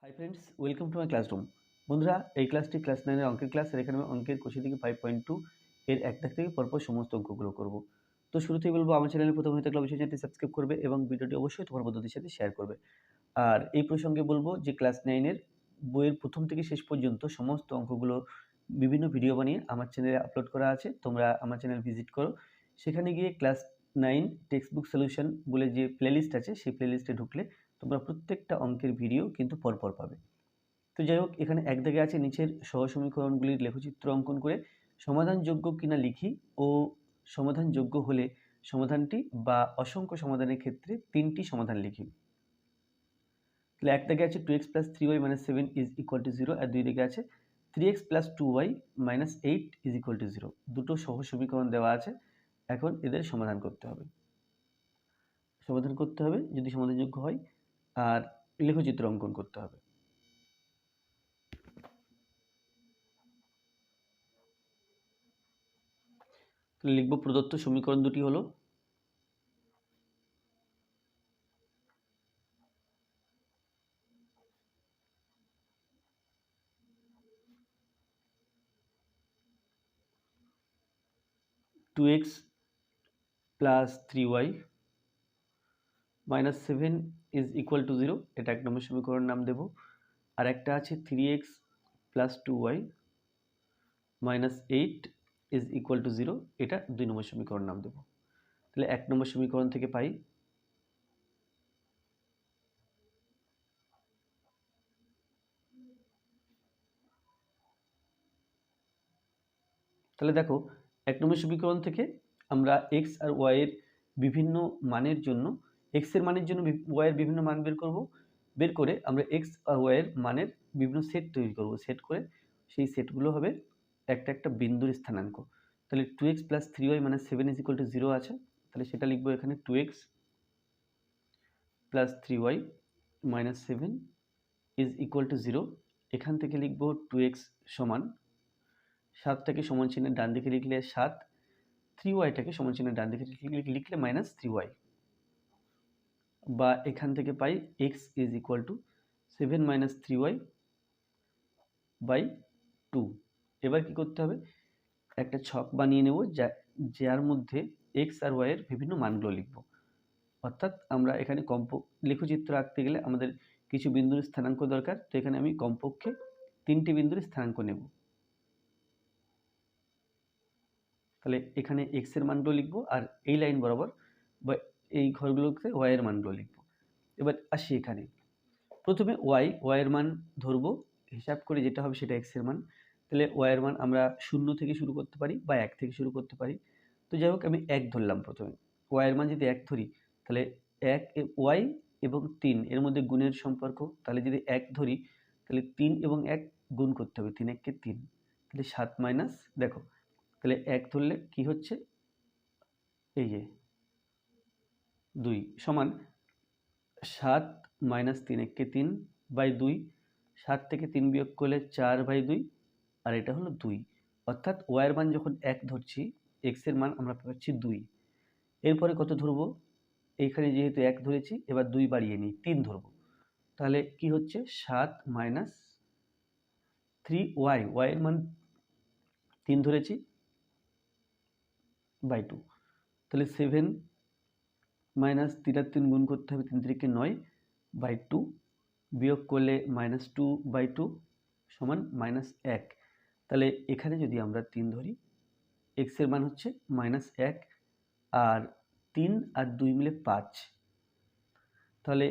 Hi friends, welcome to my classroom. বন্ধুরা, এই ক্লাসটি ক্লাস 9 এর অঙ্কের ক্লাস। আর এখানে আমি অঙ্কের কোষে থেকে 5.2 এর এক দাগ থেকে পরপর সমস্ত অঙ্কগুলো করব। তো শুরুতেই বলবো, আমার চ্যানেলে প্রথম হয়ে থাকলে অবশ্যই চ্যানেলটি সাবস্ক্রাইব করবে এবং ভিডিওটি অবশ্যই তোমার বন্ধুদের সাথে শেয়ার করবে। আর এই প্রসঙ্গে বলবো যে ক্লাস 9 এর বইয়ের প্রথম থেকে শেষ পর্যন্ত সমস্ত অঙ্কগুলো বিভিন্ন ভিডিও বানিয়ে আমার চ্যানেলে আপলোড করা আছে। তোমরা আমার চ্যানেল ভিজিট করো, সেখানে গিয়ে ক্লাস 9 টেক্সট বুক সলিউশন বলে যে প্লেলিস্ট আছে, সেই প্লেলিস্টে ঢুকলে তোমরা প্রত্যেকটা অঙ্কের ভিডিও কিন্তু পরপর পাবে। তো যাই হোক, এখানে এক দাগে আছে নিচের সহসমীকরণগুলির লেখচিত্র অঙ্কন করে সমাধানযোগ্য কিনা লিখি ও সমাধানযোগ্য হলে সমাধানটি বা অসংখ্য সমাধানের ক্ষেত্রে তিনটি সমাধান লিখি। তাহলে এক দাগে আছে 2x + 3y - 7 = 0, আর দুই দিকে আছে 3x + 2y - 8 = 0। দুটো সহ সমীকরণ দেওয়া আছে, এখন এদের সমাধান করতে হবে যদি সমাধানযোগ্য হয়, আর লেখচিত্র অঙ্কন করতে হবে। লিখব, প্রদত্ত সমীকরণ দুটি হলো 2x + 3y - 7 = 0, এটা এক নম্বর সমীকরণ নাম দেব। আর একটা আছে 3x + 2y - 8 = 0, এটা দুই নম্বর সমীকরণ নাম দেব। তাহলে এক নম্বর সমীকরণ থেকে পাই তাহলে দেখো, এক নম্বর সমীকরণ থেকে আমরা x আর y এর বিভিন্ন মানের জন্য এর মানের জন্য y এর বিভিন্ন মান বের করে আমরা x আর y এর মানের বিভিন্ন সেট তৈরি করব। সেট করে সেই সেটগুলো হবে একটা একটা বিন্দুর স্থানাঙ্ক। তাহলে 2x + 3y - 7 = 0 আছে, তাহলে সেটা লিখবো এখানে 2x + 3y - 7 = 0। এখান থেকে লিখবো 2x সমান 7টাকে সমান চিহ্নের ডান দিকে লিখলে 7, 3yটাকে সমান চিহ্নের ডান দিকে লিখলে -3y, বা এখান থেকে পাই x = 7 - 3y/2। এবার কি করতে হবে, একটা ছক বানিয়ে নেব যার মধ্যে x আর y এর বিভিন্ন মানগুলো লিখব। অর্থাৎ আমরা এখানে লেখচিত্র আঁকতে গেলে আমাদের কিছু বিন্দুর স্থানাঙ্ক দরকার, তো এখানে আমি কমপক্ষে 3টি বিন্দুর স্থানাঙ্ক নেব। তাহলে এখানে x এর মানগুলো লিখব, আর এই লাইন বরাবর বা এই ঘরগুলোতে y এর মানগুলো লিখব। এবার আসি এখানে, প্রথমে y এর মান ধরবো, হিসাব করে যেটা হবে সেটা x এর মান। তাহলে y এর মান আমরা 0 থেকে শুরু করতে পারি বা 1 থেকে শুরু করতে পারি। তো যাই হোক, আমি 1 ধরলাম প্রথমে। y এর মান যদি 1 ধরি, তাহলে y এবং 3 এর মধ্যে গুণের সম্পর্ক, তাহলে যদি 1 ধরি তাহলে 3 এবং 1 গুণ করতে হবে, 3 1 কে 3, তাহলে 7 মাইনাস, দেখো তাহলে 1 ধরলে কি হচ্ছে, এই যে 2 সমান 7 - 3 1 কে 3/2, 7 থেকে 3 বিয়োগ করলে 4/2, আর এটা হলো 2। অর্থাৎ y এর মান যখন 1 ধরছি, x এর মান আমরা পাচ্ছি 2। এরপরে কত ধরবো, এইখানে যেহেতু 1 ধরেছি, এবার 2 বাড়িয়ে নিই, 3 ধরবো। তাহলে কি হচ্ছে, 7 - 3y, y এর মান 3 ধরেছি, /2। তাহলে 7 - 3 আর 3 গুণ করতে হবে, 3 3 কে 9/2, বিয়োগ করলে -2/2 সমান -1। তাহলে এখানে যদি আমরা 3 ধরি, x এর মান হচ্ছে -1, আর 3 আর 2 মিলে 5, তাহলে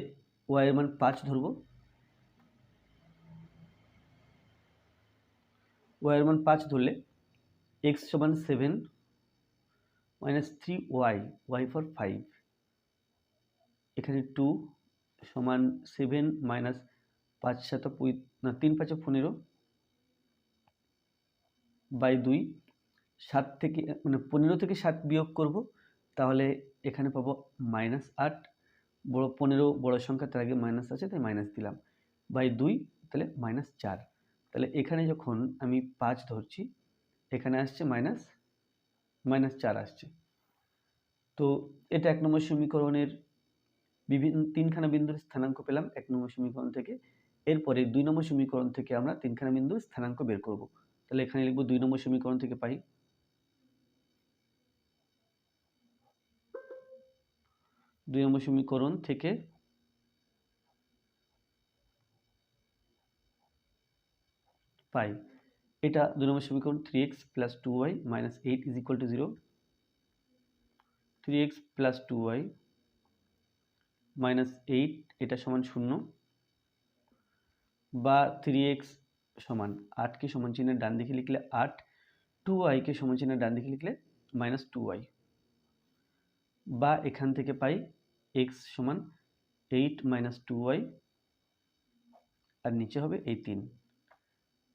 y এর মান 5 ধরবো। y এর মান 5 ধরলে x সমান 7 - 3y, y ফর 5, এখানে 2 সমান 7 - 5 3 5 15/2, 7 থেকে 15 থেকে 7 বিয়োগ করব, তাহলে এখানে পাবো -8। বড় 15 বড় সংখ্যা, তার আগে মাইনাস আছে তাই মাইনাস দিলাম, /2, তাহলে -4। তাহলে এখানে যখন আমি 5 ধরছি, এখানে আসছে -4 আসছে। তো এটা এক নম্বর সমীকরণের বিভিন্ন 3খানা বিন্দুর স্থানাঙ্ক পেলাম এক নম্বর সমীকরণ থেকে। এরপরে 2 নম্বর সমীকরণ থেকে আমরা তিনখানা বিন্দুর স্থানাঙ্ক বের করব। তাহলে এখানে লিখব 2 নম্বর সমীকরণ থেকে পাই 2 নম্বর সমীকরণ থেকে পাই এটা 2 নম্বর সমীকরণ 3x + 2y - 8 = 0, 3x + 2y - 8 এটা সমান 0, বা 3x সমান 8 কে সমান চিহ্নের ডান দিকে লিখলে 8, 2y কে সমান চিহ্নের ডান দিকে লিখলে -2y, বা এখান থেকে পাই x সমান 8 - 2y আর নিচে হবে এই 3।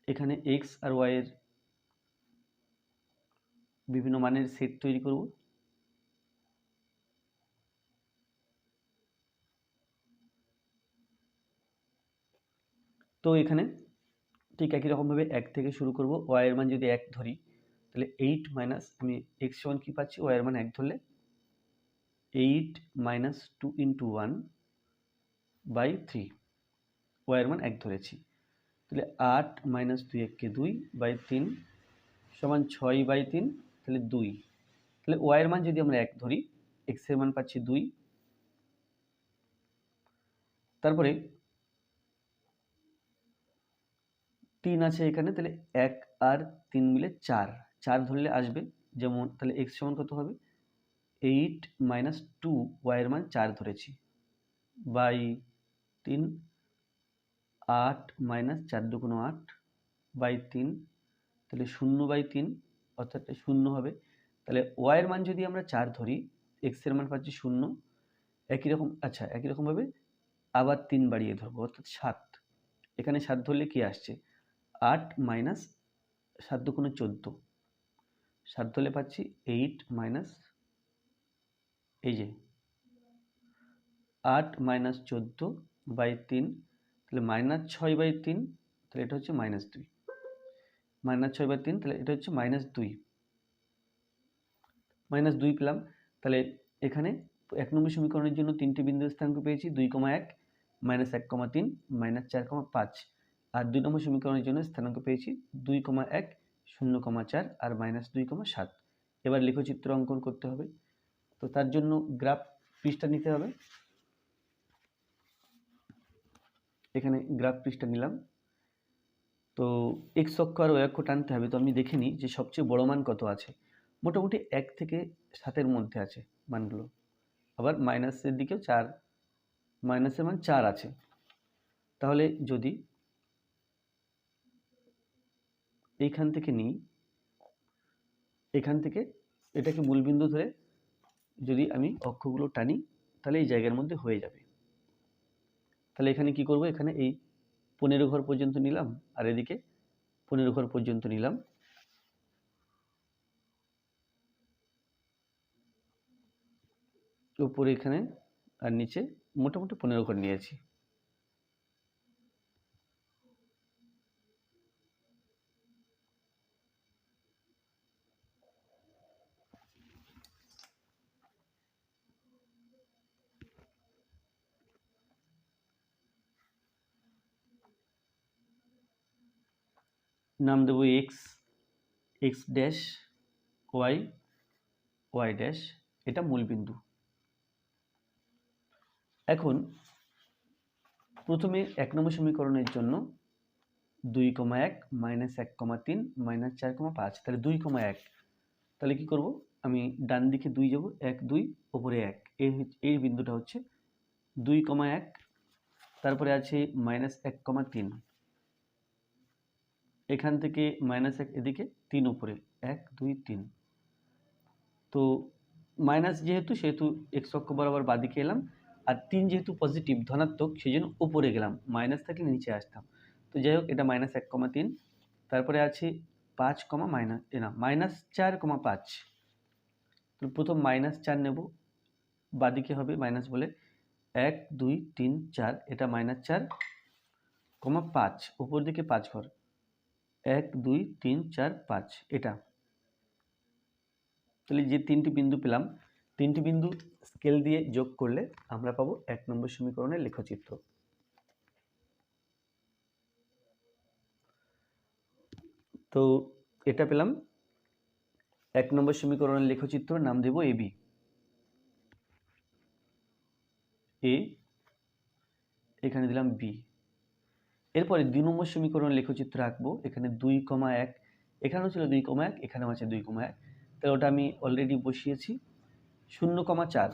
এখানে x আর y এর বিভিন্ন মানের সেট তৈরি করব। তো এখানে ঠিক একই রকমভাবে 1 থেকে শুরু করব। y এর মান যদি 1 ধরি তাহলে 8 মাইনাস আমি x সমান কি পাচ্ছি, y এর মান 1 ধরলে 8 - 2 × 1/3, y এর মান 1 ধরেছি। তাহলে 8 - 2 × 2/3 সমান 6/3, তাহলে 2। তাহলে y এর মান যদি আমরা 1 ধরি, x এর মান পাচ্ছি 2। তারপরে 3 আছে এখানে, তাহলে 1 আর 3 মিলে 4, 4 ধরলে আসবে। যেমন তাহলে x সমান কত হবে, 8 - 2, y এর মান 4 ধরেছি, বাই 3, 8 - 4 × 2 = 8/3, তাহলে 0/3, অর্থাৎ 0 হবে। তাহলে y এর মান যদি আমরা 4 ধরি, x এর মান পাচ্ছি 0। একই রকম, আচ্ছা একই রকমভাবে আবার 3 বাড়িয়ে ধরবো, অর্থাৎ 7। এখানে 7 ধরলে কি আসছে, 8 - 7 × 2 = 14, 7 ধরলে পাচ্ছি 8 এই যে 8 - 14/3, তাহলে -6/3, তাহলে এটা হচ্ছে -2, -6/3, তাহলে এটা হচ্ছে -2, -2 পেলাম। তাহলে এখানে 1 নম্বর সমীকরণের জন্য 3টি বিন্দুর স্থানাঙ্ক পেয়েছি, 2,1, -1,3, -4,5, আর 2 নম্বর সমীকরণের জন্য স্থানাঙ্ক পেয়েছি 2,1, 0,4 আর -2,7। এবার লেখচিত্র অঙ্কন করতে হবে। তো তার জন্য গ্রাফ পৃষ্ঠা নিতে হবে। এখানে গ্রাফ পৃষ্ঠা নিলাম। তো x অক্ষ আর y অক্ষ টানতে হবে। তো আমি দেখে নিই যে সবচেয়ে বড় মান কত আছে। মোটামুটি 1 থেকে 7-এর মধ্যে আছে মানগুলো। আবার মাইনাসের দিকেও 4, মাইনাসের মান 4 আছে। তাহলে যদি এইখান থেকে নিই, এখান থেকে এটাকে মূলবিন্দু ধরে যদি আমি অক্ষগুলো টানি, তাহলে এই জায়গার মধ্যে হয়ে যাবে। তাহলে এখানে কি করব, এখানে এই 15 ঘর পর্যন্ত নিলাম আর এদিকে 15 ঘর পর্যন্ত নিলাম। উপরে এখানে আর নিচে মোটামুটি 15 ঘর নিয়েছি। নাম দেব x, x dash, y, y dash, এটা মূলবিন্দু। এখন প্রথমে 1 নম্বর সমীকরণের জন্য 2,1, -1,3, -4,5, তাহলে 2,1। তাহলে কি করব, আমি ডান দিকে 2 যাব, 1 2, উপরে 1, এই বিন্দুটা হচ্ছে 2,1। তারপরে আছে -1,3, এখান থেকে -1 এদিকে 3 উপরে, 1 2 3। তো মাইনাস যেহেতু, সেহেতু x অক্ষ বরাবর বাঁদিকে এলাম, আর 3 যেহেতু পজিটিভ ধনাত্মক, সেই জন্য উপরে গেলাম, মাইনাস থাকলে নিচে আসতাম। তো যাই হোক, এটা -1,3। তারপরে আছে 5, -4,5। তো প্রথম -4 নেব, বাঁদিকে হবে মাইনাস বলে 1 2 3 4, এটা -4, 5, উপর দিকে 5 ঘর, 1 2 3 4 5, এটা। তাহলে যে 3টি বিন্দু পেলাম, 3টি বিন্দু স্কেল দিয়ে যোগ করলে আমরা পাবো 1 নম্বর সমীকরণের লেখচিত্র। তো এটা পেলাম। 1 নম্বর সমীকরণের লেখচিত্র, নাম দেব এবি। এ, এখানে দিলাম বি। এরপরে 2 নম্বর সমীকরণের লেখচিত্র আঁকবো। এখানে 2,1, এখানেও ছিল 2,1, এখানেও আছে 2,1, তাহলে ওটা আমি অলরেডি বসিয়েছি। 0,4,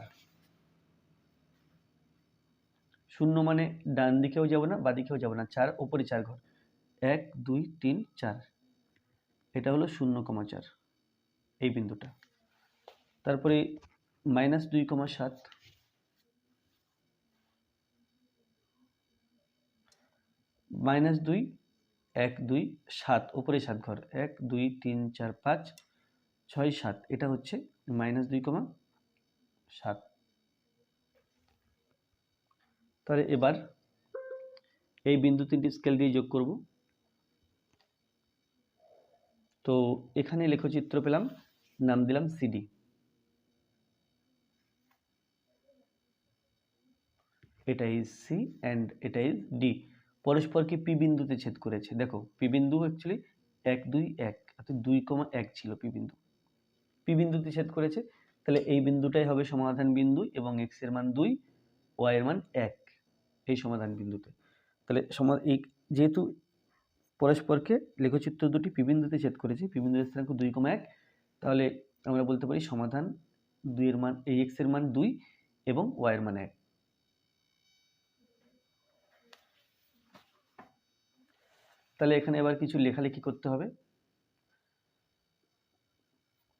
0 মানে ডান দিকেও যাব না, বাঁ দিকেও যাব না, 4 ওপরে 4 ঘর, 1 2 3 4, এটা হলো 0,4 এই বিন্দুটা। তারপরে -2,7, -2, 1 2 7 ওপরে 7 ঘর, 1 2 3 4 5 6 7, এটা হচ্ছে -2,7। তাহলে এবার এই বিন্দু তিনটি স্কেল দিয়ে যোগ করব। তো এখানে লেখচিত্র পেলাম, নাম দিলাম সিডি। এটা ইজ সি অ্যান্ড এটা ইজ ডি। পরস্পরকে পি বিন্দুতে ছেদ করেছে। দেখো পি বিন্দু অ্যাকচুয়ালি 1 2 1, অর্থাৎ 2,1 ছিল পি বিন্দু, পি বিন্দুতে ছেদ করেছে। তাহলে এই বিন্দুটাই হবে সমাধান বিন্দু এবং এক্স এর মান 2, ওয়াই এর মান 1 এই সমাধান বিন্দুতে। তাহলে যেহেতু পরস্পরকে লেখচিত্র দুটি পি বিন্দুতে ছেদ করেছে, পি বিন্দুর স্থানাঙ্ক 2,1, তাহলে আমরা বলতে পারি সমাধান 2 এর মান, এই এক্স এর মান 2 এবং ওয়াই এর মান 1। তাহলে এখানে এবার কিছু লেখালেখি করতে হবে।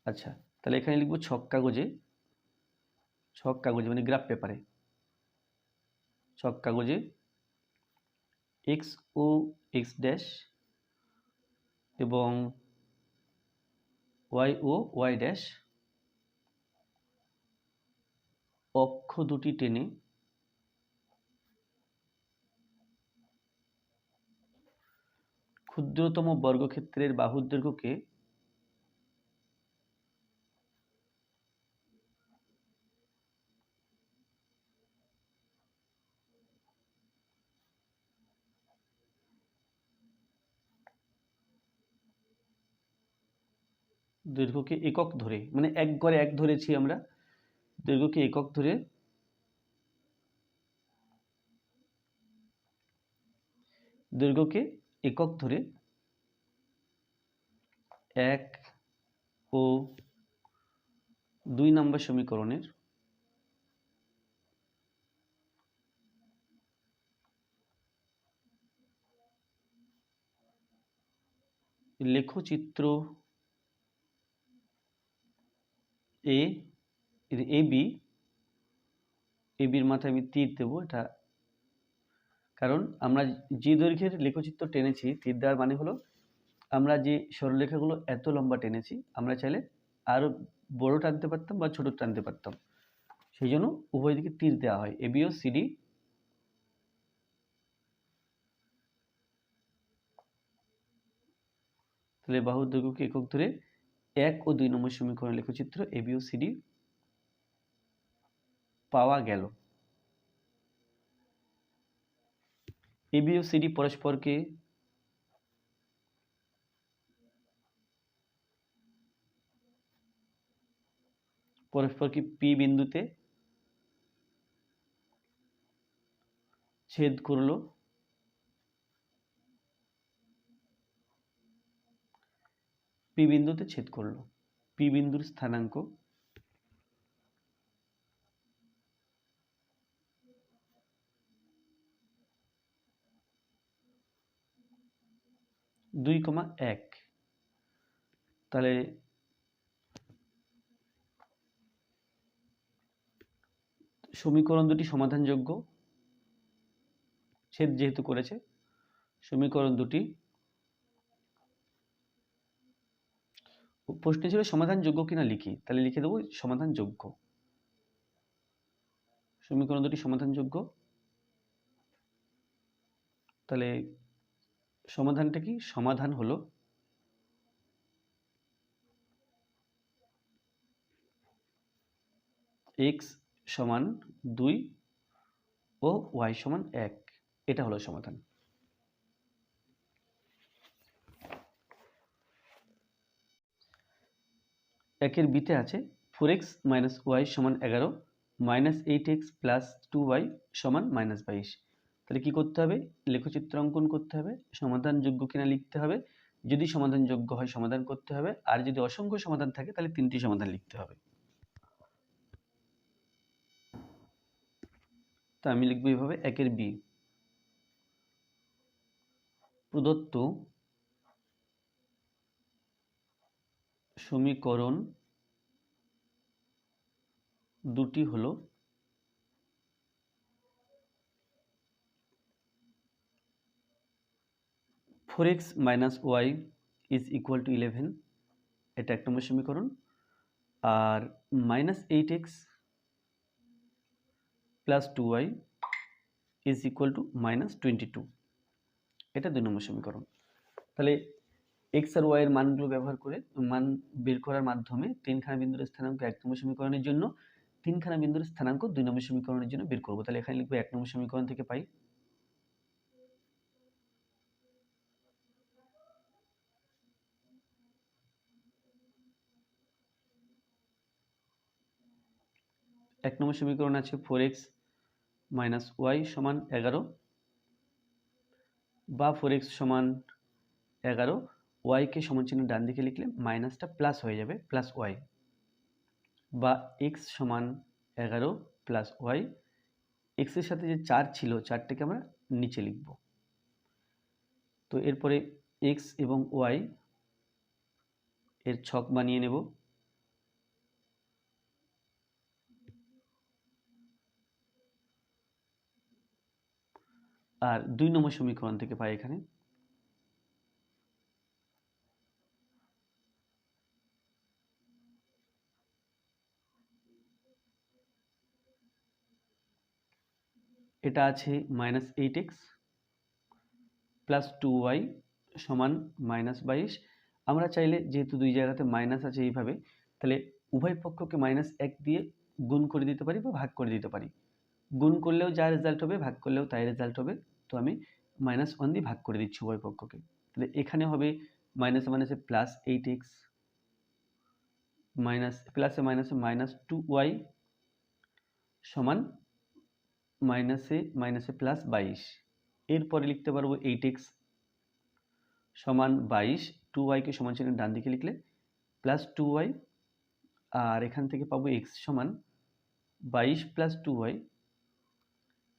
আচ্ছা, তাহলে এখানে লিখব ছক কাগজে মানে গ্রাফ পেপারে, ছক কাগজে এক্স ও এক্স ড্যাশ এবং ওয়াই ও ওয়াই ড্যাশ অক্ষ দুটি টেনে ক্ষুদ্রতম বর্গক্ষেত্রের বাহুর দৈর্ঘ্যকে একক ধরে, মানে এক গড়ে এক ধরেছি আমরা, দৈর্ঘ্যকে একক ধরে এক ও 2 নম্বর সমীকরণের লেখচিত্র এবির মাথায় আমি তীর দেবো। এটা কারণ আমরা যে দৈর্ঘ্যের লেখচিত্র টেনেছি, তীর দেওয়ার মানে হলো আমরা যে সরলরেখাগুলো এত লম্বা টেনেছি, আমরা চাইলে আরো বড় টানতে পারতাম বা ছোট টানতে পারতাম, সেই জন্য উভয় দিকে তীর দেওয়া হয়। এবি ও সিডি তাহলে বাহুর দৈর্ঘ্যকে একক ধরে 1 ও 2 নম্বর সমীকরণ লেখচিত্র এবি ও সিডি পাওয়া গেল। এবি ও সিডি পরস্পরকে পি বিন্দুতে ছেদ করলো। পি বিন্দুতে ছেদ করলো। পি বিন্দুর স্থানাঙ্ক দুই কমা এক। তাহলে সমীকরণ দুটি সমাধানযোগ্য, ছেদ যেহেতু করেছে, সমীকরণ দুটি, প্রশ্নে ছিল সমাধানযোগ্য কিনা লিখি, তাহলে লিখে দেবো সমাধানযোগ্য। সমীকরণ দুটি সমাধানযোগ্য। তাহলে সমাধানটা কি? সমাধান হলো x সমান 2 ও y সমান 1, এটা হলো সমাধান। একের বিতে আছে 4x মাইনাস ওয়াই সমান 11 মাইনাস 8x প্লাস 2y সমান মাইনাস 22। তাহলে কী করতে হবে? লেখচিত্র অঙ্কন করতে হবে, সমাধানযোগ্য কিনা লিখতে হবে, যদি সমাধানযোগ্য হয় সমাধান করতে হবে, আর যদি অসংখ্য সমাধান থাকে তাহলে 3টি সমাধান লিখতে হবে। তো আমি লিখব এইভাবে, একের বি, প্রদত্ত সমীকরণ দুটি হলো four x minus y is equal to 11, এটা 1 নম্বর সমীকরণ, আর minus 8x plus 2y is equal to minus 22, এটা 2 নম্বর সমীকরণ। তাহলে এক্স আর ওয়াই এর মানগুলো ব্যবহার করে মান বের করার মাধ্যমে 3খানা বিন্দুর স্থানাঙ্ক 1 নম্বর সমীকরণের জন্য, 3খানা বিন্দুর স্থানাঙ্ক 2 নম্বর সমীকরণের জন্য বের করব। তাহলে এখানে লিখব 1 নম্বর সমীকরণ থেকে পাই এক নম্বর সমীকরণ আছে 4x মাইনাস ওয়াই সমান 11, বা 4x সমান 11, ওয়াইকে সমান চিহ্ন ডান দিকে লিখলে মাইনাসটা প্লাস হয়ে যাবে, প্লাস ওয়াই, বা এক্স সমান 11 প্লাস ওয়াই, এক্সের সাথে যে 4 ছিল 4টাকে আমরা নিচে লিখব। তো এরপরে এক্স এবং ওয়াই এর ছক বানিয়ে নেব। আর 2 নম্বর সমীকরণ থেকে পাই এখানে এটা আছে মাইনাস 8x প্লাস 2y সমান মাইনাস 22। আমরা চাইলে যেহেতু দুই জায়গাতে মাইনাস আছে এইভাবে, তাহলে উভয় পক্ষকে মাইনাস 1 দিয়ে গুণ করে দিতে পারি বা ভাগ করে দিতে পারি। গুণ করলেও যা রেজাল্ট হবে, ভাগ করলেও তাই রেজাল্ট হবে। তো আমি -1 দিয়ে ভাগ করে দিচ্ছি উভয় পক্ষকে। তাহলে এখানে হবে মাইনাসে মাইনাসে প্লাস 8x, মাইনাস প্লাসে মাইনাসে মাইনাস 2y সমান মাইনাসে মাইনাসে প্লাস 22। এরপরে লিখতে পারবো 8x সমান 22, 2yকে সমান চিহ্ন ডান দিকে লিখলে প্লাস 2y, আর এখান থেকে পাবো x সমান 22 প্লাস 2y,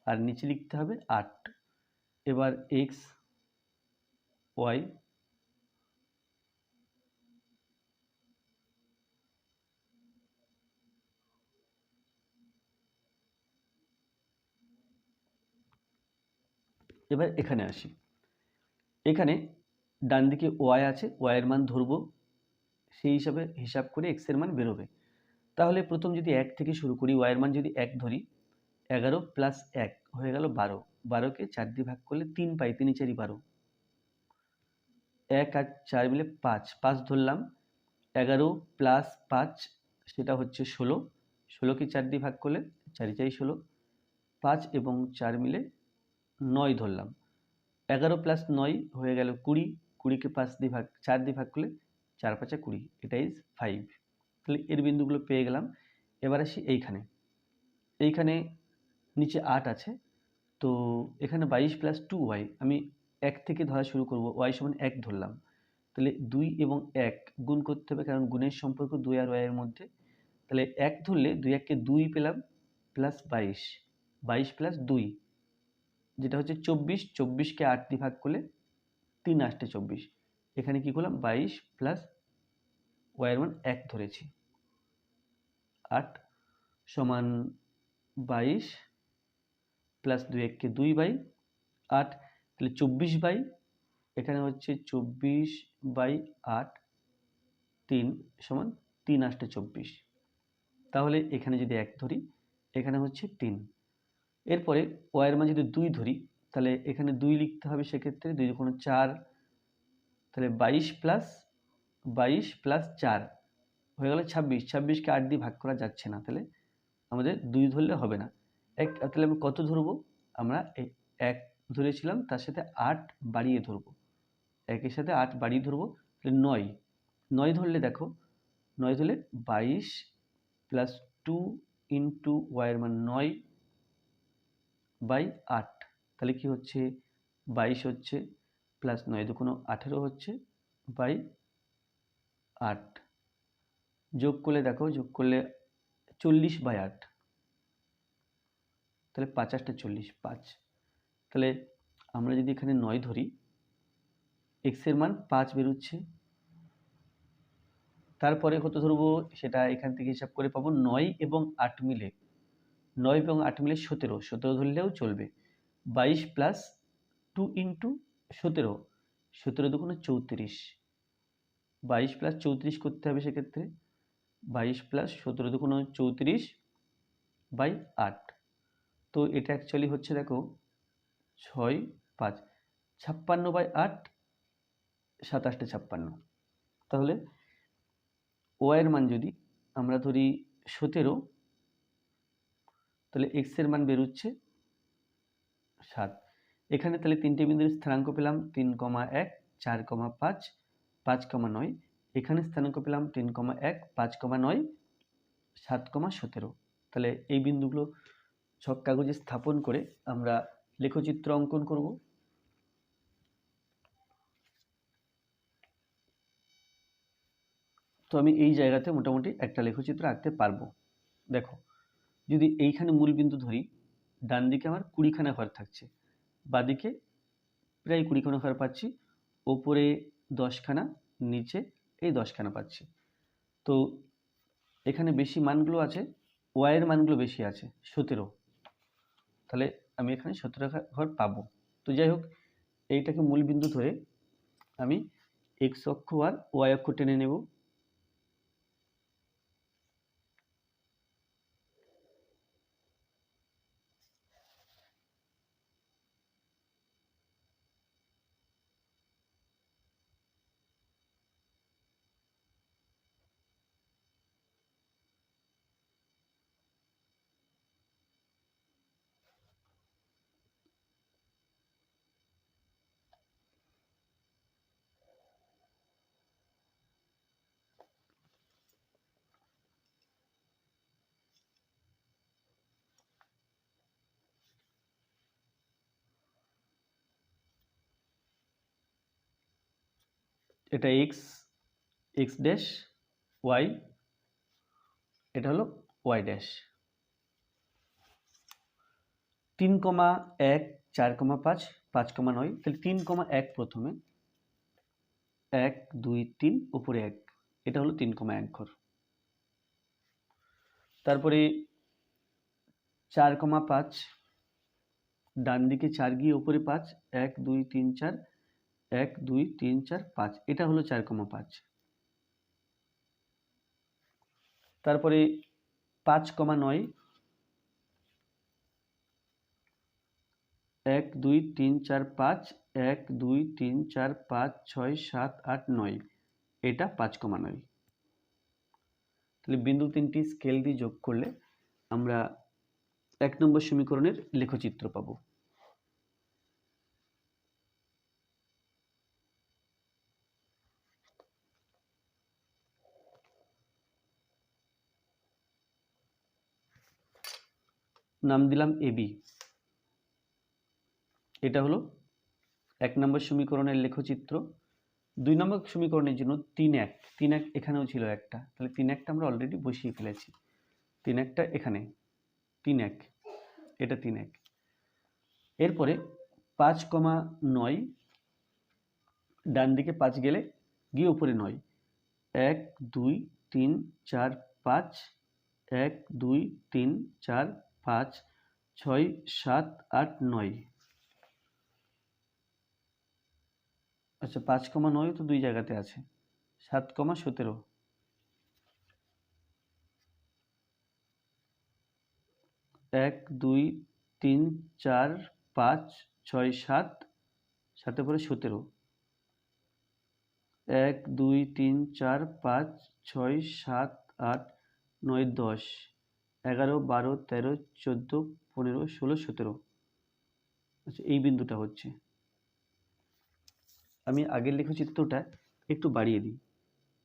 আর নিচে লিখতে হবে 8। এবার x y এবার এখানে আসি। এখানে ডান দিকে ওয়াই আছে, ওয়াইয়ের মান ধরবো, সেই হিসাবে হিসাব করে এক্স এর মান বেরোবে। তাহলে প্রথম যদি 1 থেকে শুরু করি, ওয়াইয়ের মান যদি 1 ধরি, 11 প্লাস 1 হয়ে গেল 12, 12কে 4 দিয়ে ভাগ করলে 3 পাই, 3 4 12, 1 আর 4 মিলে 5, 5 ধরলাম, 11 প্লাস 5 সেটা হচ্ছে 16, 16কে 4 দিয়ে ভাগ করলে 4 4 16, 5 এবং 4 মিলে 9 ধরলাম, 11 প্লাস 9 হয়ে গেল 20, 20কে 4 দিয়ে ভাগ করলে 4 5 20, এটা ইজ 5। তাহলে এর বিন্দুগুলো পেয়ে গেলাম। এবার আসি এইখানে নিচে 8 আছে, তো এখানে 22 প্লাস 2y, আমি 1 থেকে ধরা শুরু করব, y সমান 1 ধরলাম। তাহলে 2 এবং 1 গুণ করতে হবে, কারণ গুণের সম্পর্ক 2 আর y এর মধ্যে। তাহলে 1 ধরলে 2 1কে 2 পেলাম, প্লাস 22, 22 প্লাস 2 যেটা হচ্ছে 24, 24কে 8 দিয়ে ভাগ করলে 3 8 24, এখানে কি করলাম 22 প্লাস ওয়াই এর মান 1 ধরেছি, 8 সমান 22 প্লাস 2 1কে 2 বাই 8, তাহলে 24 বাই, এখানে হচ্ছে 24 বাই 8, 3 সমান 3 8 24। তাহলে এখানে যদি 1 ধরি, এখানে হচ্ছে 3। এরপরে ওয়াইয়ের মান যদি 2 ধরি, তাহলে এখানে 2 লিখতে হবে, সেক্ষেত্রে 2 দুগুণ 4, তাহলে 22 প্লাস 4 হয়ে গেল 26, 26কে 8 দিয়ে ভাগ করা যাচ্ছে না, তাহলে আমাদের 2 ধরলে হবে না। তাহলে আমি কত ধরবো? আমরা 1 ধরেছিলাম, তার সাথে 8 বাড়িয়ে ধরবো, 1 এর সাথে 8 বাড়িয়ে ধরবো, তাহলে 9 ধরলে দেখো 9 হলে 22 প্লাস 2 ইন্টু ওয়াইয়ের মান 9 বাই 8, তাহলে কি হচ্ছে 22 হচ্ছে প্লাস 9 দুগুণ 18 হচ্ছে বাই 8, যোগ করলে দেখো, যোগ করলে 40 বাই 8, তাহলে 5 8 40, 5। তাহলে আমরা যদি এখানে 9 ধরি, এক্সের মান 5 বেরোচ্ছে, তারপরে কত ধরবো সেটা এখান থেকে হিসাব করে পাবো। 9 এবং 8 মিলে 9 এবং 8 মিলে 17, 17 ধরলেও চলবে। 22 প্লাস 2 ইন্টু 17, 17 দুগুণে 34, 22 প্লাস 34 করতে হবে সেক্ষেত্রে। 22 প্লাস 17 দুগুণে 34 বাই 8, তো এটা অ্যাকচুয়ালি হচ্ছে দেখো 6 5 56 বাই 8, 27 56। তাহলে ওয়াইয়ের মান যদি আমরা ধরি 17, তাহলে এক্স এর মান বেরোচ্ছে 7। এখানে তাহলে তিনটে বিন্দুর স্থানাঙ্ক পেলাম 3,1 4,5 5,9, এখানে স্থানাঙ্ক পেলাম 3,1 5,9 7,17। তাহলে এই বিন্দুগুলো ছক কাগজে স্থাপন করে আমরা লেখচিত্র অঙ্কন করব। তো আমি এই জায়গাতে মোটামুটি একটা লেখচিত্র আঁকতে পারবো। দেখো, যদি এইখানে মূল বিন্দু ধরি, ডান দিকে আমার 20খানা ঘর থাকছে, বাদিকে প্রায় 20খানা ঘর পাচ্ছি, ওপরে 10খানা, নিচে এই 10খানা পাচ্ছি। তো এখানে বেশি মানগুলো আছে, ওয়াইয়ের মানগুলো বেশি আছে 17, তাহলে আমি এখানে 17 ঘর পাবো। তো যাই হোক, এইটাকে মূল বিন্দু ধরে আমি এক্স অক্ষ আর ওয়াই অক্ষ টেনে নেব। এটা এক্স, এক্স ড্যাশ, ওয়াই, এটা হলো ওয়াই ড্যাশ। 3,1 4,5 5,9, তাহলে 3,1 প্রথমে, 1 2 3 উপরে 1, এটা হলো 3,1 ঘর। তারপরে 4,5, ডান দিকে 4 গিয়ে উপরে 5, 1 2 3 4, 1 2 3 4 5, এটা হলো 4,5। তারপরে 5,9, 1 2 3 4 5, 1 2 3 4 5 6 7 8 9, এটা 5,9। তাহলে বিন্দু তিনটি স্কেল দিয়ে যোগ করলে আমরা 1 নম্বর সমীকরণের লেখচিত্র পাবো। নাম দিলাম এবি। এটা হলো 1 নম্বর সমীকরণের লেখচিত্র। 2 নম্বর সমীকরণের জন্য 3,1, 3,1 এখানেও ছিল একটা, তাহলে 3,1টা আমরা অলরেডি বসিয়ে ফেলেছি। 3,1টা এখানে, 3,1, এটা 3,1। এরপরে 5,9, ডান দিকে 5 গেলে গিয়ে উপরে 9, 1 2 3 4 5, 1 2 3 4 5 6 7 8 9। আচ্ছা, 5,9 তো দুই জায়গাতে আছে, 7,17, 1 2 3 4 5 6 7, 7 পরে 17, 1 2 3 4 5 6 7 8 9 10 11 12 13 14 15 16 17। আচ্ছা, এই বিন্দুটা হচ্ছে, আমি আগের লেখচিত্রটা একটু বাড়িয়ে দিই।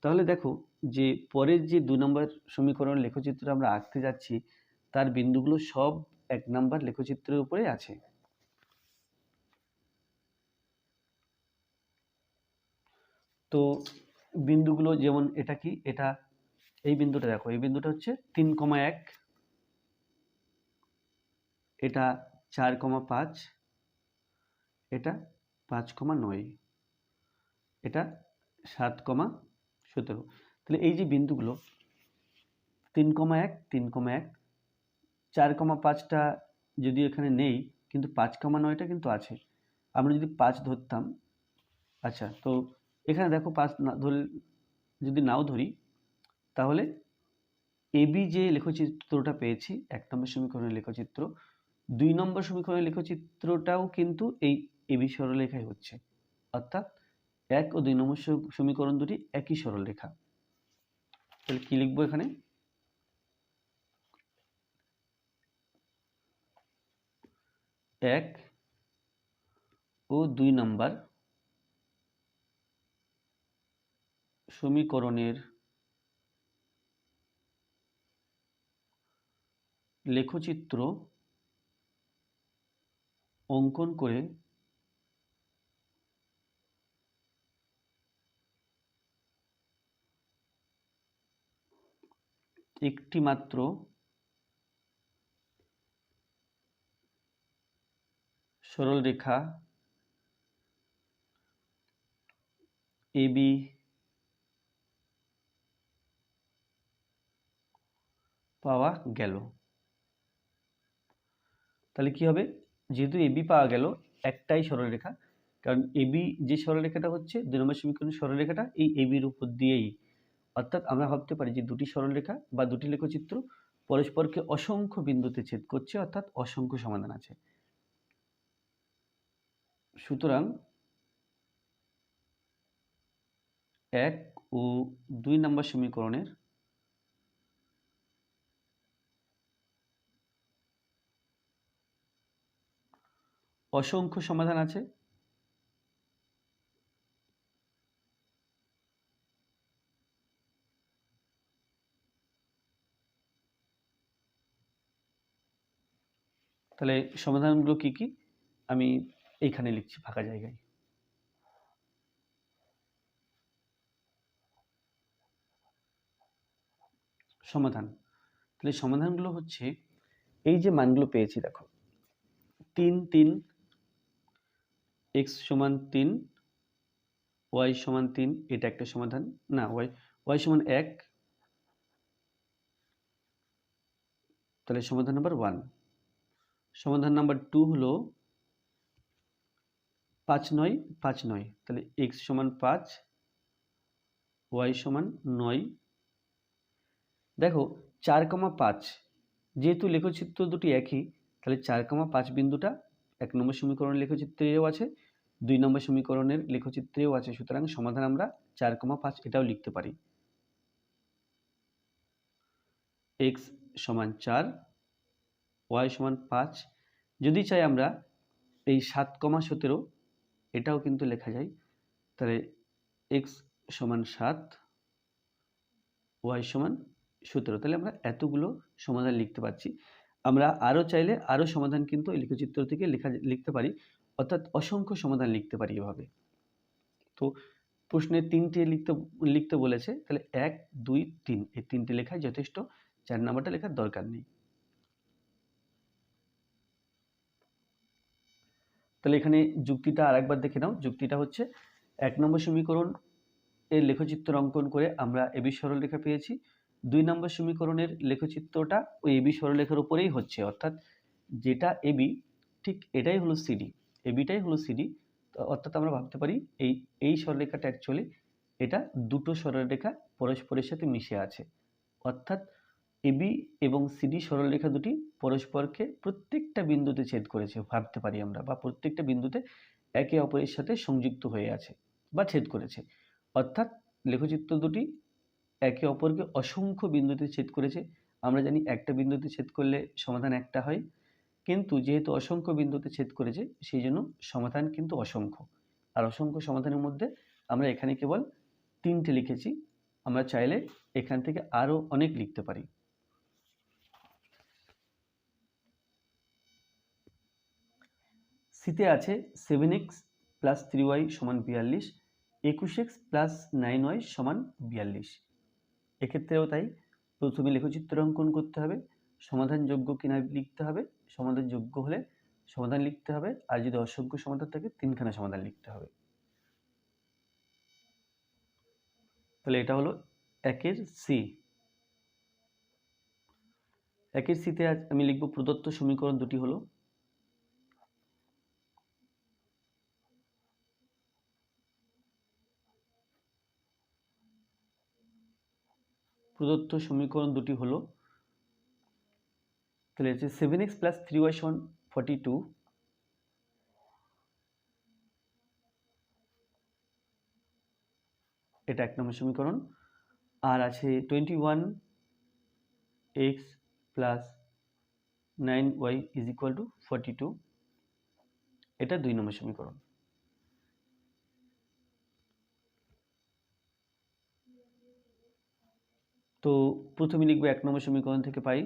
তাহলে দেখো, যে পরের যে 2 নম্বর সমীকরণ লেখচিত্র আমরা আঁকতে যাচ্ছি তার বিন্দুগুলো সব 1 নম্বর লেখচিত্রের উপরে আছে। তো বিন্দুগুলো যেমন এটা কি, এটা এই বিন্দুটা দেখো, এই বিন্দুটা হচ্ছে 3,1, এটা 4,5, এটা 5,9, এটা 7,17। তাহলে এই যে বিন্দুগুলো 3,1, 3,1, 4,5টা যদি এখানে নেই, কিন্তু 5,9টা কিন্তু আছে। আমরা যদি 5 ধরতাম, আচ্ছা, তো এখানে দেখো 5 না ধরে, যদি নাও ধরি, তাহলে এবি যে লেখচিত্রটা পেয়েছি 1 নম্বর সমীকরণের লেখচিত্র, 2 নম্বর সমীকরণের লেখচিত্রটাও কিন্তু এই এবি সরলরেখায় হচ্ছে, অর্থাৎ 1 ও 2 নম্বর সমীকরণ দুটি একই সরলরেখা। তাহলে কি লিখবো এখানে, 1 ও 2 নম্বর সমীকরণের লেখচিত্র অঙ্কন করে একটি মাত্র সরলরেখা এবি পাওয়া গেল। তাহলে কি হবে, যেহেতু এবি পাওয়া গেল, একটাই সরলরেখা, কারণ এবি যে সরলরেখাটা হচ্ছে 2 নম্বর সমীকরণের সরলরেখাটা এই এবির উপর দিয়েই, অর্থাৎ আমরা ভাবতে পারি যে দুটি সরলরেখা বা দুটি লেখচিত্র পরস্পরকে অসংখ্য বিন্দুতে ছেদ করছে, অর্থাৎ অসংখ্য সমাধান আছে। সুতরাং 1 ও 2 নম্বর সমীকরণের অসংখ্য সমাধান আছে। তাহলে সমাধানগুলো কি কি, আমি এইখানে লিখছি ফাঁকা জায়গায়। সমাধান, তাহলে সমাধানগুলো হচ্ছে এই যে মানগুলো পেয়েছি দেখো, 3, 3, x সমান 3, y সমান 3, এটা একটা সমাধান, না y সমান 1, তাহলে সমাধান নাম্বার 1। সমাধান নাম্বার 2 হলো 5, 9, 5, 9, তাহলে x সমান 5, y সমান 9। দেখো 4,5, যেহেতু লেখচিত্র দুটি একই, তাহলে 4,5 বিন্দুটা 1 নম্বর সমীকরণের লেখচিত্রেও আছে, 2 নম্বর সমীকরণের লেখচিত্রেও আছে, সুতরাং সমাধান আমরা 4,5 এটাও লিখতে পারি। x সমান 4, y সমান 5, যদি চাই আমরা এই 7,17 এটাও কিন্তু লেখা যায়, তাহলে x সমান 7, y সমান 17, তাহলে আমরা এতগুলো সমাধান লিখতে পারছি। আমরা আরও চাইলে আরও সমাধান কিন্তু এই লেখচিত্র থেকে লিখতে পারি, অর্থাৎ অসংখ্য সমাধান লিখতে পারি এভাবে। তো প্রশ্নে 3টে লিখতে বলেছে, তাহলে 1, 2, 3 এই 3টে লেখাই যথেষ্ট, 4 নাম্বারটা লেখার দরকার নেই। তাহলে এখানে যুক্তিটা আরেকবার দেখে নাও। যুক্তিটা হচ্ছে 1 নম্বর সমীকরণ এর লেখচিত্র অঙ্কন করে আমরা এবি সরলরেখা পেয়েছি, 2 নম্বর সমীকরণের লেখচিত্রটা ওই এবি সরলরেখার উপরেই হচ্ছে, অর্থাৎ যেটা এবি ঠিক এটাই হলো সিডি, এবিটাই হলো সিডি, অর্থাৎ আমরা ভাবতে পারি এই সরলরেখাটা অ্যাকচুয়ালি এটা দুটো সরলরেখা পরস্পরের সাথে মিশে আছে, অর্থাৎ এবি এবং সিডি সরলরেখা দুটি পরস্পরকে প্রত্যেকটা বিন্দুতে ছেদ করেছে ভাবতে পারি আমরা, বা প্রত্যেকটা বিন্দুতে একে অপরের সাথে সংযুক্ত হয়ে আছে বা ছেদ করেছে, অর্থাৎ লেখচিত্র দুটি একে অপরকে অসংখ্য বিন্দুতে ছেদ করেছে। আমরা জানি একটা বিন্দুতে ছেদ করলে সমাধান একটা হয়, কিন্তু যেহেতু অসংখ্য বিন্দুতে ছেদ করেছে সেই জন্য সমাধান কিন্তু অসংখ্য। আর অসংখ্য সমাধানের মধ্যে আমরা এখানে কেবল 3টে লিখেছি, আমরা চাইলে এখান থেকে আরও অনেক লিখতে পারি। সিতে আছে 7x প্লাস 3y সমান 42, 21x প্লাস 9y সমান 42। এক্ষেত্রেও তাই, প্রথমে লেখচিত্র অঙ্কন করতে হবে, সমাধানযোগ্য কিনা লিখতে হবে, সমাধানযোগ্য হলে সমাধান লিখতে হবে, আর যদি অসংখ্য সমাধান থাকে 3খানা সমাধান লিখতে হবে। তাহলে এটা হলো 1-এর সি। 1-এর সিতে আমি লিখব প্রদত্ত সমীকরণ দুটি হলো তাহলে হচ্ছে 7x প্লাস 3y সমান 42, এটা 1 নম্বর সমীকরণ। আর আছে 21x plus 9y is equal two 42, এটা 2 নম্বর সমীকরণ। তো প্রথমে লিখব 1 নম্বর সমীকরণ থেকে পাই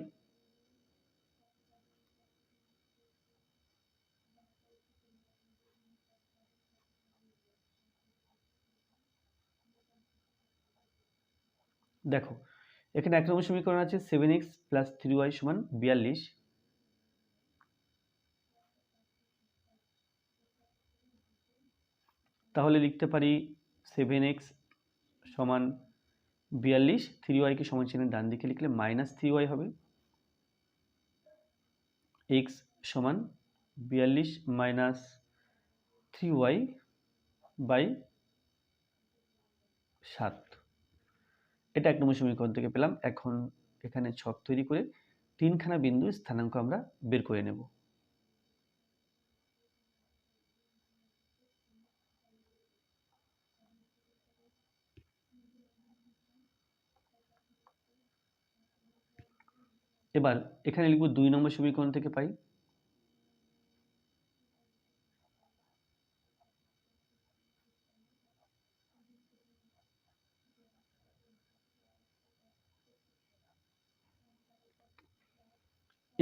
দেখো এখানে 1 নম্বর সমীকরণ আছে 7x প্লাস 3y সমান 42, তাহলে লিখতে পারি 7x সমান 42, 3y কে সমান চিহ্নের ডান দিকে লিখলে মাইনাস 3y হবে, x সমান 42 মাইনাস 3y বাই 7, এটা 1 নম্বর সমীকরণ থেকে পেলাম। এখন এখানে ছক তৈরি করে 3খানা বিন্দুর স্থানাঙ্ক আমরা বের করে নেব। এবার এখানে লিখব 2 নম্বর সমীকরণ থেকে পাই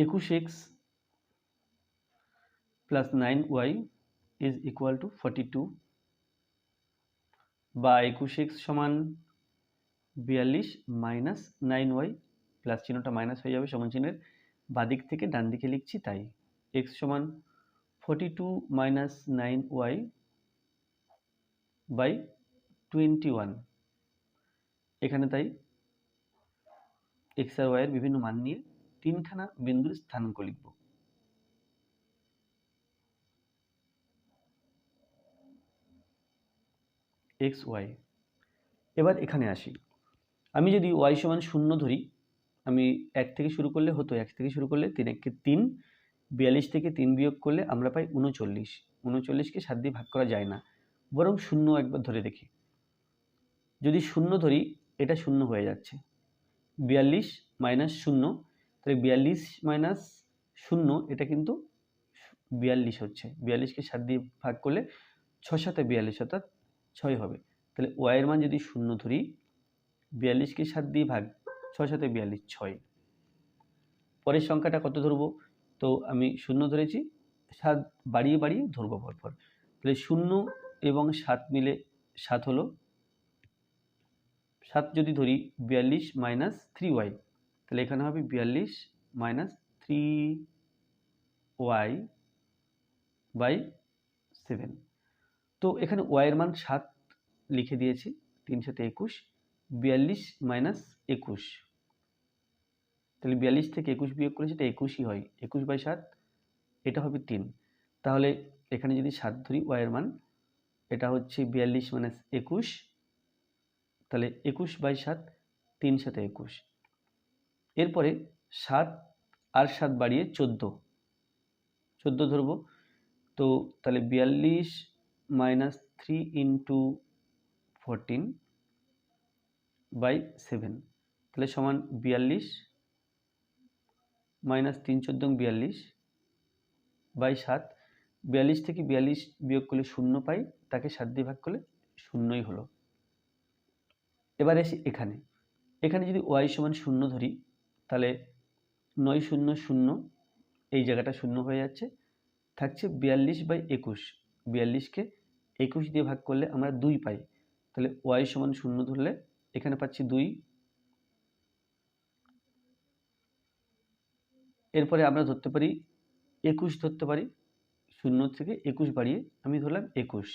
একুশ x plus 9y is equal two 42, বা 21x সমান 42 মাইনাস 9y, প্লাস চিহ্নটা মাইনাস হয়ে যাবে, সমান চিহ্নের বাদিক থেকে ডান দিকে লিখছি তাই x সমান 42 মাইনাস 9y বাই 21। এখানে তাই x আর y এর বিভিন্ন মান নিয়ে 3খানা বিন্দুর স্থানাঙ্ক লিখব। x y। এবার এখানে আসি, আমি যদি y সমান 0 ধরি, আমি 1 থেকে শুরু করলে হতো, 1 থেকে শুরু করলে 3 1 কে 3, 42 থেকে 3 বিয়োগ করলে আমরা পাই 39, 39কে 7 দিয়ে ভাগ করা যায় না, বরং 0 একবার ধরে দেখি, যদি 0 ধরি এটা 0 হয়ে যাচ্ছে, 42 মাইনাস 0, তাহলে 42 মাইনাস 0 এটা কিন্তু 42 হচ্ছে, 42কে 7 দিয়ে ভাগ করলে 6 7 42 অর্থাৎ 6 হবে। তাহলে y এর মান যদি 0 ধরি, 42কে 7 দিয়ে ভাগ, 6 7 42, 6। পরের সংখ্যাটা কত ধরবো? তো আমি 0 ধরেছি, 7 বাড়িয়ে বাড়িয়ে ধরবো পরপর। তাহলে 0 এবং 7 মিলে 7 হলো, 7 যদি ধরি 42 মাইনাস 3y, তাহলে এখানে হবে 42 মাইনাস 3y বাই 7। তো এখানে y এর মান 7 লিখে দিয়েছি, 3 7 21, 42 মাইনাস 21, তাহলে 42 থেকে 21 বিয়োগ করলে সেটা 21ই হয়, 21 বাই 7 এটা হবে 3। তাহলে এখানে যদি 7 ধরি y এর মান, এটা হচ্ছে 42 মাইনাস 21, তাহলে 21 বাই 7, 3 7 21। এরপরে 7 আর 7 বাড়িয়ে 14 ধরবো, তো তাহলে 42 মাইনাস 3 ইন্টু 14 বাই 7, তাহলে সমান 42 মাইনাস 3 14 42 বাই 7, 42 থেকে 42 বিয়োগ করলে 0 পাই, তাকে 7 দিয়ে ভাগ করলে 0ই হলো। এবার এসে এখানে এখানে যদি ওয়াই সমান 0 ধরি তাহলে 9 0 0 এই জায়গাটা 0 হয়ে যাচ্ছে, থাকছে 42/21। 42কে 21 দিয়ে ভাগ করলে আমরা 2 পাই, তাহলে ওয়াই সমান 0 ধরলে এখানে পাচ্ছি 2। এরপরে আমরা ধরতে পারি 21 ধরতে পারি, 0 থেকে 21 বাড়িয়ে আমি ধরলাম 21।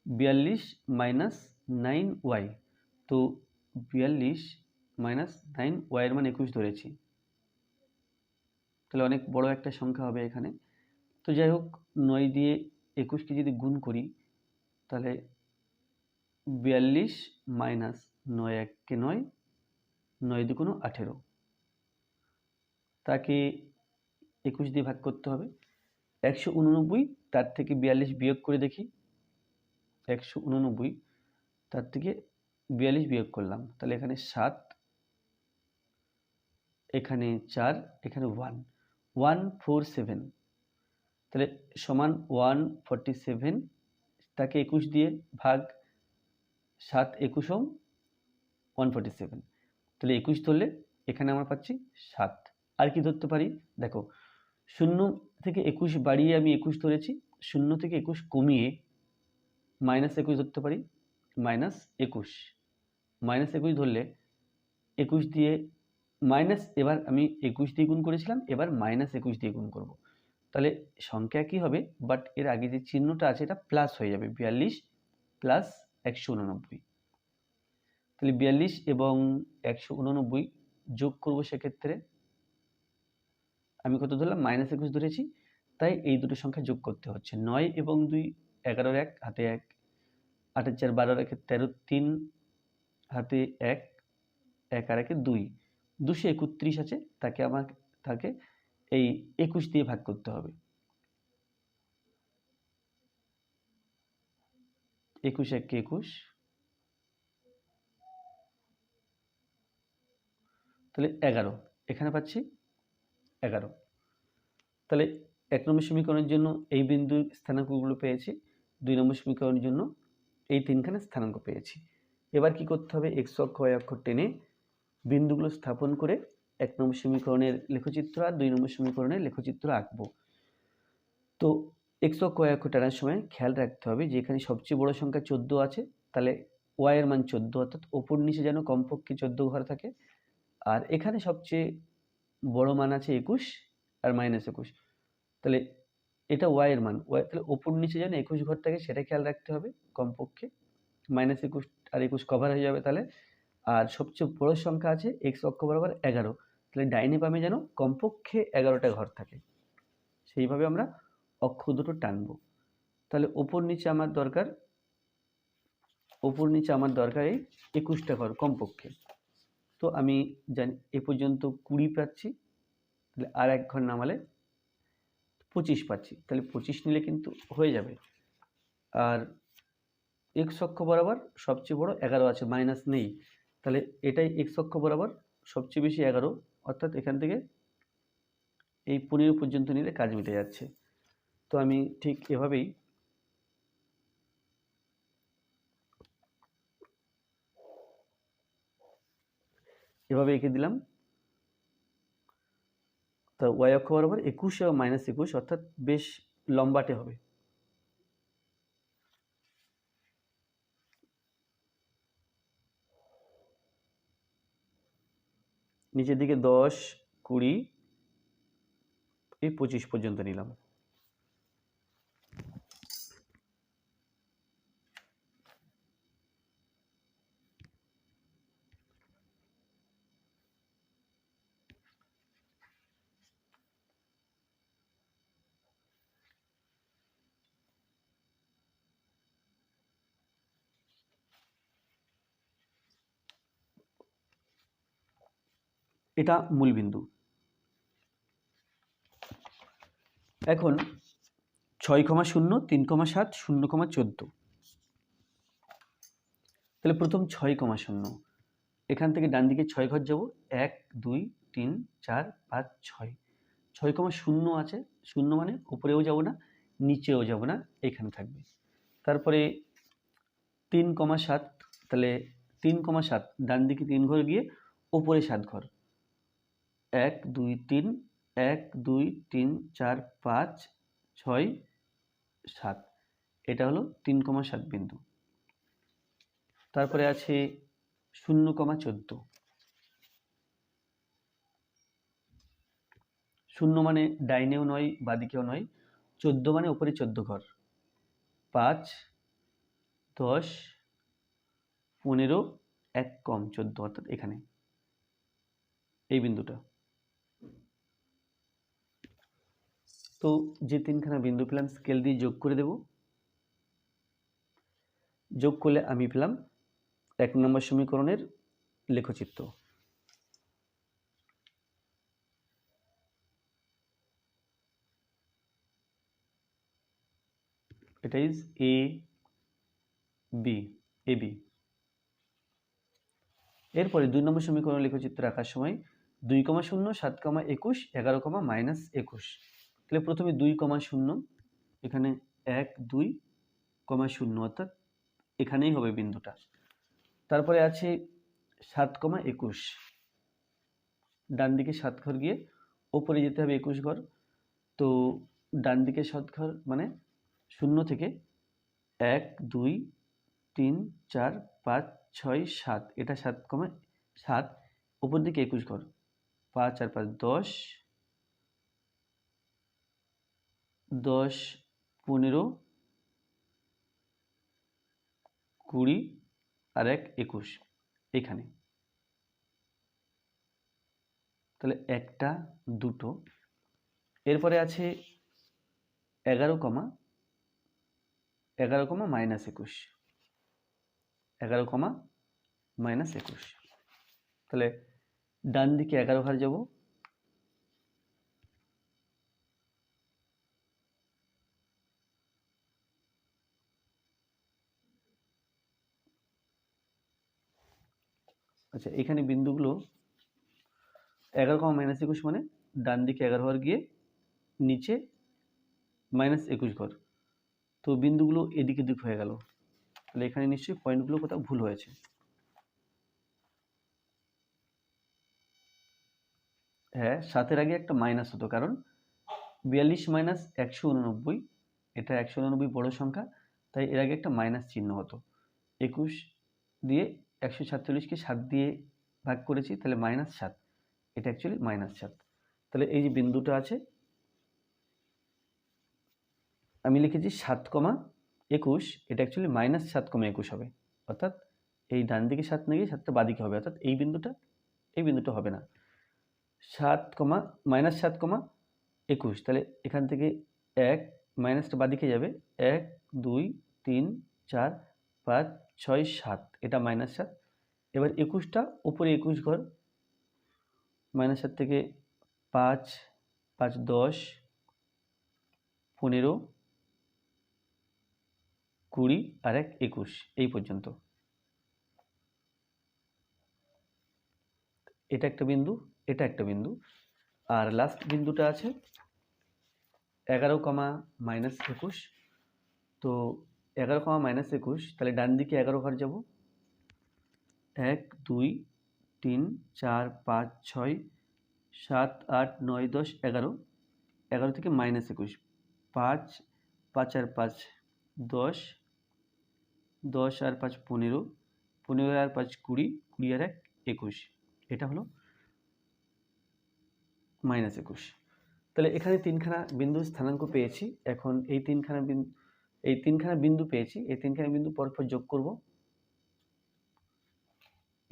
42 মাইনাস 9y, তো 42 মাইনাস 9y এর মান 21 ধরেছি, তাহলে অনেক বড় একটা সংখ্যা হবে এখানে। তো যাই হোক, 9 দিয়ে 21কে যদি গুণ করি তাহলে 42 মাইনাস 9 1 9, 9 2 18, তাকে 21 দিয়ে ভাগ করতে হবে। 189, তার থেকে 42 বিয়োগ করে দেখি। 189, তার থেকে 42 বিয়োগ করলাম, তাহলে এখানে 7, এখানে 4, এখানে 1, 147, তাহলে সমান 147, তাকে 21 দিয়ে ভাগ, 7 21 147, তাহলে 21 ধরলে এখানে আমরা পাচ্ছি 7। আর কি ধরতে পারি দেখো, 0 থেকে 21 বাড়িয়ে আমি 21 ধরেছি, 0 থেকে 21 কমিয়ে -21 ধরতে পারি। -21 ধরলে 21 দিয়ে মাইনাস, এবার আমি 21 দিয়ে গুণ করেছিলাম, এবার -21 দিয়ে গুণ করব, তাহলে সংখ্যা কি হবে, বাট এর আগে যে চিহ্নটা আছে এটা প্লাস হয়ে যাবে, 42 প্লাস 189। তাহলে 42 এবং 189 যোগ করব, সেক্ষেত্রে আমি কত ধরলাম, -21 ধরেছি, তাই এই দুটো সংখ্যা যোগ করতে হচ্ছে। 9 এবং 2, 11 1 হাতে 1, 8 4 12 1 13, 3 হাতে 1, 1 আর 1 2, 231 আছে, তাকে এই 21 দিয়ে ভাগ করতে হবে। 21 1 21, তাহলে 11, এখানে পাচ্ছি 11। তাহলে 1 নম্বর সমীকরণের জন্য এই বিন্দু স্থানাঙ্কগুলো পেয়েছি, 2 নম্বর সমীকরণের জন্য এই তিনখানে স্থানাঙ্ক পেয়েছি। এবার কি করতে হবে, x অক্ষ y অক্ষ টেনে বিন্দুগুলো স্থাপন করে 1 নম্বর সমীকরণের লেখচিত্র আর 2 নম্বর সমীকরণের লেখচিত্র আঁকবো। তো x অক্ষ y অক্ষ টানার সময় খেয়াল রাখতে হবে যে এখানে সবচেয়ে বড় সংখ্যা 14 আছে, তাহলে y এর মান 14, অর্থাৎ ওপর নিচে যেন কমপক্ষে 14 ঘর থাকে। আর এখানে সবচেয়ে বড় মান আছে 21 আর -21, তাহলে এটা y এর মান, তাহলে ওপর নিচে যেন 21 ঘর থাকে সেটা খেয়াল রাখতে হবে কমপক্ষে। -21 আর 21 কভার হয়ে যাবে তাহলে। আর সবচেয়ে বড় সংখ্যা আছে x অক্ষ বরাবর 11, তাহলে ডাইনে বামে যেন কমপক্ষে 11টা ঘর থাকে, সেইভাবে আমরা অক্ষ দুটো টানবো। তাহলে ওপর নিচে আমার দরকার এই 21টা ঘর কমপক্ষে। তো আমি জানি এ পর্যন্ত 20 পাচ্ছি, তাহলে আর এক ঘর নামালে 25 পাচ্ছি, তাহলে 25 নিলে কিন্তু হয়ে যাবে। আর x অক্ষ বরাবর সবচেয়ে বড় 11 আছে, মাইনাস নেই, তাহলে এটাই x অক্ষ বরাবর সবচেয়ে বেশি 11, অর্থাৎ এখান থেকে এই 15 পর্যন্ত নিলে কাজ মিটে যাচ্ছে। তো আমি ঠিক এভাবেই এঁকে দিলাম। তো y অক্ষ বরাবর 21 এবং -21, অর্থাৎ বেশ লম্বাটে হবে। নিচের দিকে 10 20 এই 25 পর্যন্ত নিলাম। এটা মূল বিন্দু। এখন 6,0 3,7 0,14, তাহলে প্রথম 6,0, এখান থেকে ডান দিকে 6 ঘর যাব, 1 2 3 4 5 6, 6,0 আছে, 0 মানে উপরেও যাব না নিচেও যাব না, এখানে থাকবে। তারপরে 3,7, তাহলে 3,7, ডান দিকে 3 ঘর গিয়ে ওপরে 7 ঘর, 1 2 3, 1 2 3 4 5 6 7, এটা হলো 3,7 বিন্দু। তারপরে আছে 0,14, 0 মানে ডাইনেও নয় বাদিকেও নয়, 14 মানে ওপরে 14 ঘর, 5 10 15, 1 কম 14, অর্থাৎ এখানে এই বিন্দুটা। তো যে তিনখানা বিন্দু পেলাম স্কেল দিয়ে যোগ করে দেব, যোগ করলে আমি পেলাম 1 নম্বর সমীকরণের লেখচিত্র। এটা is A B, A B. এরপরে 2 নম্বর সমীকরণ লেখচিত্র আঁকার সময় 2,0, 7,21, 11, -21। তাহলে প্রথমে 2,0, এখানে 1 2, 0, অর্থাৎ এখানেই হবে বিন্দুটা। তারপরে আছে 7,21, ডান দিকে 7 ঘর গিয়ে ওপরে যেতে হবে 21 ঘর। তো ডান দিকে 7 ঘর মানে 0 থেকে 1 2 3 4 5 6 7, এটা 7,7, উপর দিকে 21 ঘর, 5 আর 5 10, 10 15 20 আর 1 21, এখানে। তাহলে একটা দুটো। এরপরে আছে 11, -21, 11, -21। তাহলে ডান দিকে 11 ঘর যাব, আচ্ছা এখানে বিন্দুগুলো 11, -21 মানে ডান দিকে 11 ঘর গিয়ে নিচে -21 ঘর। তো বিন্দুগুলো এদিকে দিক হয়ে গেল, তাহলে এখানে নিশ্চয়ই পয়েন্টগুলো কোথাও ভুল হয়েছে। হ্যাঁ, 7-এর আগে একটা মাইনাস হতো, কারণ 42 - 189, এটা 189 বড় সংখ্যা, তাই এর আগে একটা মাইনাস চিহ্ন হতো। 21 দিয়ে 147কে 7 দিয়ে ভাগ করেছি, তাহলে -7, এটা অ্যাকচুয়ালি -7। তাহলে এই যে বিন্দুটা আছে, আমি লিখেছি 7,21, এটা অ্যাকচুয়ালি -7,21 হবে, অর্থাৎ এই ডান দিকে 7 না গিয়ে 7টা বাদিকে হবে, অর্থাৎ এই বিন্দুটা হবে না। 7, -7,21, তাহলে এখান থেকে 1 মাইনাসটা বাদিকে যাবে, 1 2 3 4 5 6 7, এটা -7। এবার 21টা উপরে 21 ঘর, -7 থেকে 5 5 10 15 20 আর 1 21, এই পর্যন্ত। এটা একটা বিন্দু, এটা একটা বিন্দু, আর লাস্ট বিন্দুটা আছে 11, -21। তো 11, -21, তাহলে ডান দিকে 11 ঘর যাব, 1 2 3 4 5 6 7 8 9 10 11, 11 থেকে -21, 5 5 আর 5 10, 10 আর 5 15, 15 আর 5 20, 20 আর 1 21, এটা হলো -21। তাহলে এখানে তিনখানা বিন্দু স্থানাঙ্ক পেয়েছি। এখন এই তিনখানা বিন্দু পেয়েছি, এই তিনখানা বিন্দু পরপর যোগ করব,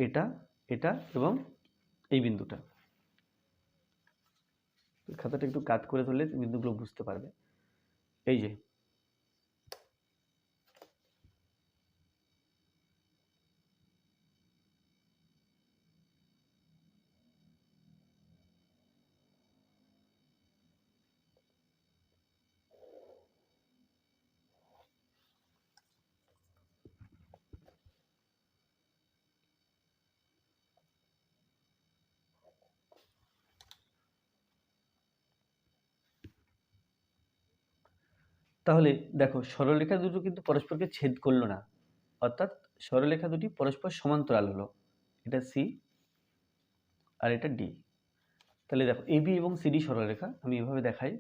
এটা এটা এবং এই বিন্দুটা। খাতাটা একটু কাট করে ধরলে বিন্দুগুলো বুঝতে পারবে। এই যে তাহলে দেখো সরলরেখা দুটো কিন্তু পরস্পরকে ছেদ করলো না, অর্থাৎ সরলরেখা দুটি পরস্পর সমান্তরাল হলো, এটা সি আর এটা ডি। তাহলে দেখো এবি এবং সিডি সরলরেখা, আমি এভাবে দেখাই,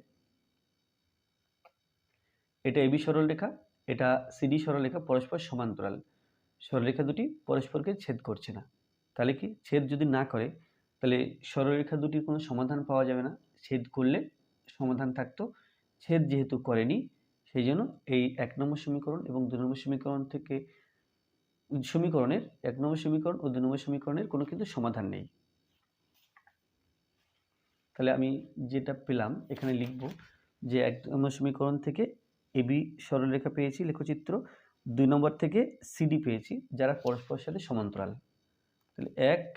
এটা এবি সরলরেখা, এটা সিডি সরলরেখা, পরস্পর সমান্তরাল, সরলরেখা দুটি পরস্পরকে ছেদ করছে না। তাহলে কি ছেদ যদি না করে তাহলে সরলরেখা দুটির কোনো সমাধান পাওয়া যাবে না, ছেদ করলে সমাধান থাকতো। ছেদ যেহেতু করেনি সেই জন্য এই 1 নম্বর সমীকরণ এবং 2 নম্বর সমীকরণ থেকে সমীকরণের 1 নম্বর সমীকরণ ও 2 নম্বর সমীকরণের কোনো কিন্তু সমাধান নেই। তাহলে আমি যেটা পেলাম এখানে লিখব যে 1 নম্বর সমীকরণ থেকে এবি সরলরেখা পেয়েছি লেখচিত্র, 2 নম্বর থেকে সিডি পেয়েছি যারা পরস্পরের সাথে সমান্তরাল। তাহলে 1,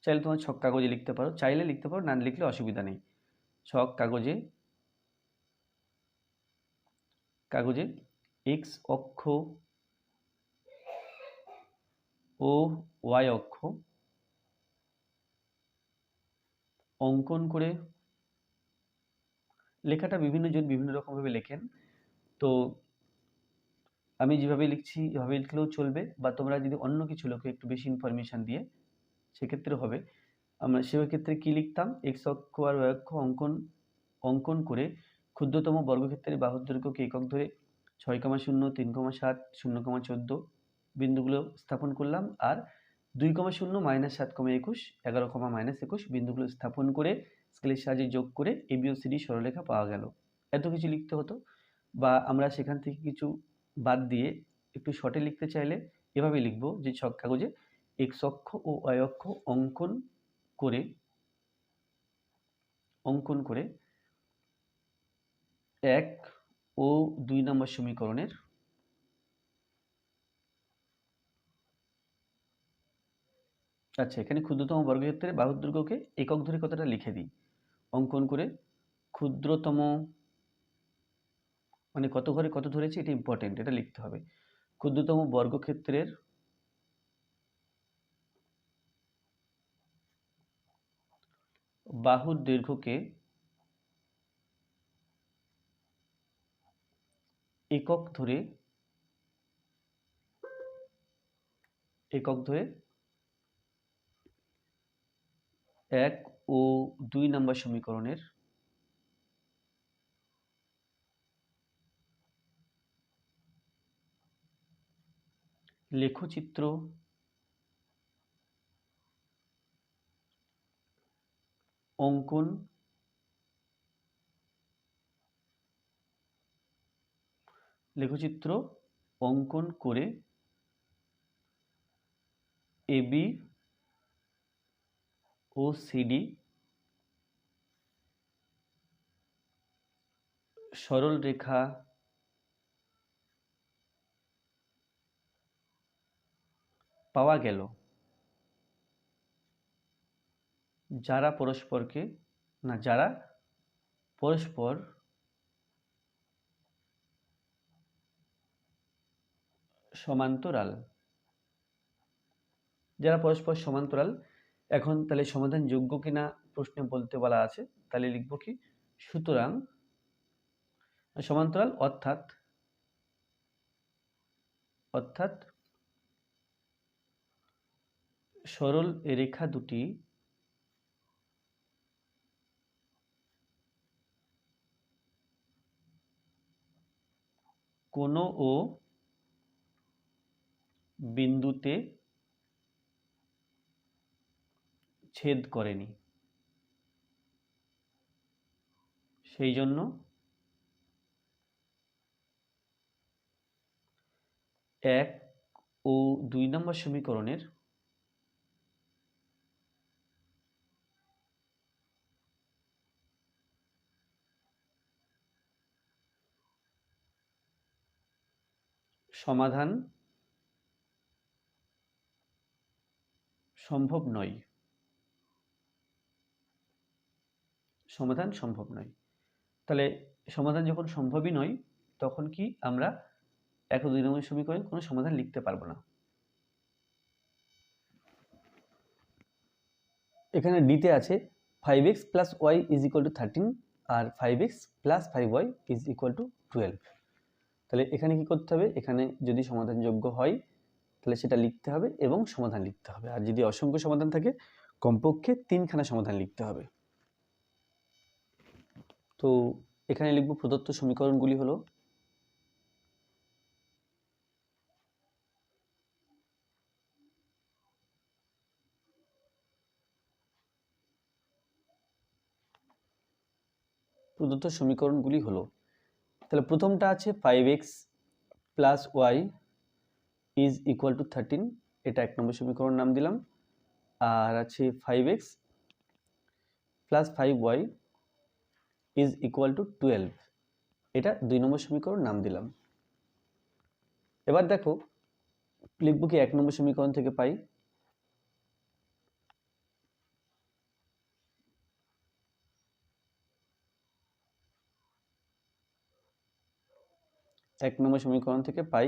চাইলে তোমার ছক কাগজে লিখতে পারো, চাইলে লিখতে পারো, না লিখলে অসুবিধা নেই। ছক কাগজে এক্স অক্ষ ও ওয়াই অক্ষ অঙ্কন করে, লেখাটা বিভিন্ন জন বিভিন্ন রকমভাবে লেখেন, তো আমি যেভাবে লিখছি এভাবে লিখলেও চলবে, বা তোমরা যদি অন্য কিছু লেখো একটু বেশি ইনফরমেশান দিয়ে সেক্ষেত্রে হবে। আমরা সেক্ষেত্রে কী লিখতাম, এক্স অক্ষ আর ওয়াই অক্ষ অঙ্কন করে ক্ষুদ্রতম বর্গক্ষেত্রের বাহুর দৈর্ঘ্যকে একক ধরে 6,0, 3,7, 0,14 বিন্দুগুলো স্থাপন করলাম, আর 2,0, -7,21, 11, -21 বিন্দুগুলো স্থাপন করে স্কেলের সাহায্যে যোগ করে এবি ও সিডি সরলরেখা পাওয়া গেল। এত কিছু লিখতে হতো, বা আমরা সেখান থেকে কিছু বাদ দিয়ে একটু শর্টে লিখতে চাইলে এভাবে লিখব যে ছক কাগজে এক্স অক্ষ ও ওয়াই অক্ষ অঙ্কন করে 1 ও 2 নম্বর সমীকরণের আচ্ছা, এখানে ক্ষুদ্রতম বর্গক্ষেত্রের বাহুর দৈর্ঘ্যকে একক ধরে কথাটা লিখে দিই। অঙ্কন করে ক্ষুদ্রতম মানে কত ঘরে কত ধরেছি এটা ইম্পর্টেন্ট, এটা লিখতে হবে। ক্ষুদ্রতম বর্গক্ষেত্রের বাহুর দৈর্ঘ্যকে একক ধরে 1 ও 2 নম্বর সমীকরণের লেখচিত্র অঙ্কন করে এবি ও সিডি সরল রেখা পাওয়া গেল, যারা পরস্পর সমান্তরাল। এখন তাহলে সমাধান যোগ্য কিনা প্রশ্নে বলতে বলা আছে, তাহলে লিখব কি, সুতরাং সমান্তরাল অর্থাৎ সরল রেখা দুটি কোনো ও বিন্দুতে ছেদ করেনি, সেই জন্য 1 ও 2 নম্বর সমীকরণের সমাধান সম্ভব নয়। তাহলে সমাধান যখন সম্ভবই নয় তখন কি আমরা 1 ও 2 নম্বর সমীকরণে কোনো সমাধান লিখতে পারবো না। এখানে ডিতে আছে 5x + y = 13 আর 5x + 5y = 12। তাহলে এখানে কি করতে হবে, এখানে যদি সমাধানযোগ্য হয় তাহলে সেটা লিখতে হবে এবং সমাধান লিখতে হবে, আর যদি অসংখ্য সমাধান থাকে কমপক্ষে 3খানা সমাধান লিখতে হবে। তো এখানে লিখব প্রদত্ত সমীকরণগুলি হলো তাহলে প্রথমটা আছে 5x plus y is equal to 13, এটা 1 নম্বর সমীকরণ নাম দিলাম। আর আছে 5x plus 5y is equal two 12, এটা 2 নম্বর সমীকরণ নাম দিলাম। এবার দেখো লিখব কি 1 নম্বর সমীকরণ থেকে পাই 1 নম্বর সমীকরণ থেকে পাই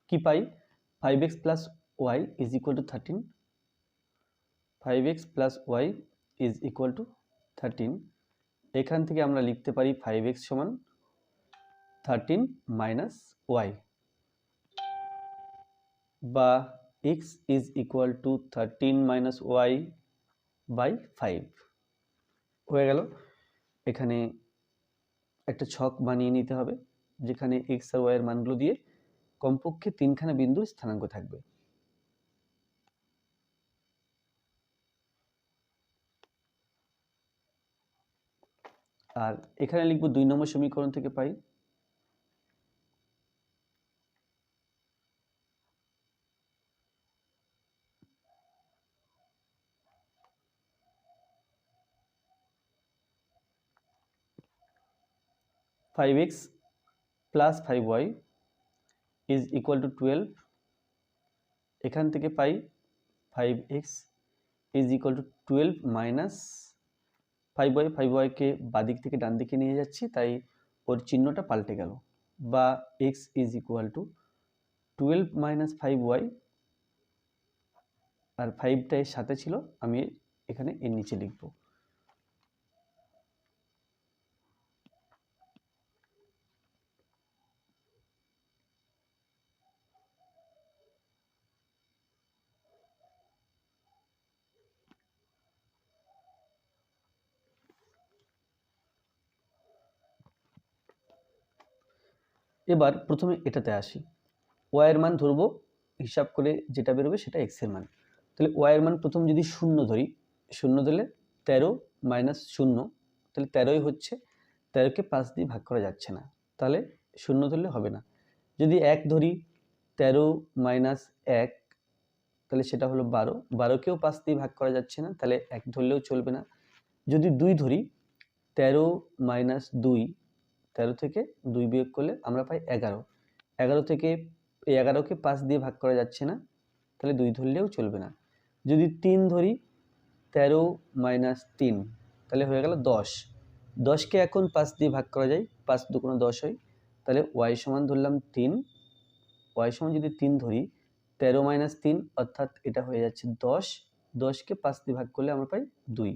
কি পাই 5x plus y is equal to 13, 5x plus y is equal to 13। এখান থেকে আমরা লিখতে পারি 5x সমান 13 মাইনাস ওয়াই, বা x is equal to 13 minus y by 5 হয়ে গেল। এখানে একটা ছক বানিয়ে নিতে হবে যেখানে x আর y এর মানগুলো দিয়ে কমপক্ষে 3খানা বিন্দুর স্থানাঙ্ক থাকবে। আর এখানে লিখব 2 নম্বর সমীকরণ থেকে পাই 5x plus 5y is equal two 12, এখান থেকে পাই 5x is equal two 12 minus 5y কে বাদিক থেকে ডান দিকে নিয়ে যাচ্ছি তাই ওর চিহ্নটা পাল্টে গেল, বা x is equal two 12 minus 5y, আর 5টা এর সাথে ছিল আমি এখানে এর নিচে লিখব। এবার প্রথমে এটাতে আসি, ওয়াই এর মান ধরবো, হিসাব করে যেটা বেরোবে সেটা এক্স এর মান। তাহলে ওয়াই এর মান প্রথম যদি 0 ধরি, 0 ধরলে 13 মাইনাস 0, তাহলে 13ই হচ্ছে, 13কে 5 দিয়ে ভাগ করা যাচ্ছে না, তাহলে 0 ধরলে হবে না। যদি 1 ধরি 13 মাইনাস 1, তাহলে সেটা হলো 12, 12কেও 5 দিয়ে ভাগ করা যাচ্ছে না, তাহলে 1 ধরলেও চলবে না। যদি 2 ধরি 13 মাইনাস 2, 13 থেকে 2 বিয়োগ করলে আমরা পাই 11, 11 থেকে এই 11কে 5 দিয়ে ভাগ করা যাচ্ছে না, তাহলে 2 ধরলেও চলবে না। যদি 3 ধরি 13 মাইনাস 3, তাহলে হয়ে গেল 10, 10কে এখন 5 দিয়ে ভাগ করা যায়, 5 দুগুণে 10 হয়, তাহলে ওয়াই সমান ধরলাম 3, ওয়াই সমান যদি 3 ধরি 13 মাইনাস 3 অর্থাৎ এটা হয়ে যাচ্ছে 10, 10কে 5 দিয়ে ভাগ করলে আমরা পাই 2,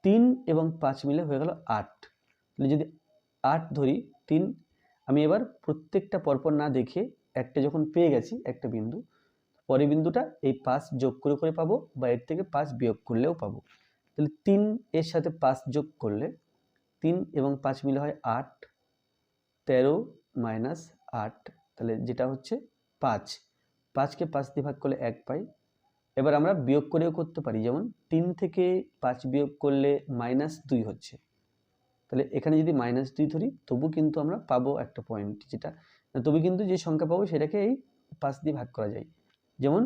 3 এবং 5 মিলে হয়ে গেল 8। তাহলে যদি 8 ধরি 3, আমি এবার প্রত্যেকটা পরপর না দেখে একটা যখন পেয়ে গেছি একটা বিন্দু, পরের বিন্দুটা এই 5 যোগ করে করে পাবো, বা এর থেকে 5 বিয়োগ করলেও পাবো। তাহলে 3 এর সাথে 5 যোগ করলে 3 এবং 5 মিলে হয় 8, 13 মাইনাস 8, তাহলে যেটা হচ্ছে 5, 5কে 5 দিয়ে ভাগ করলে 1 পাই। এবার আমরা বিয়োগ করেও করতে পারি, যেমন 3 থেকে 5 বিয়োগ করলে -2 হচ্ছে, তাহলে এখানে যদি -2 ধরি তবু কিন্তু আমরা পাবো একটা পয়েন্ট, যেটা তবু কিন্তু যে সংখ্যা পাবো সেটাকে এই 5 দিয়ে ভাগ করা যায়। যেমন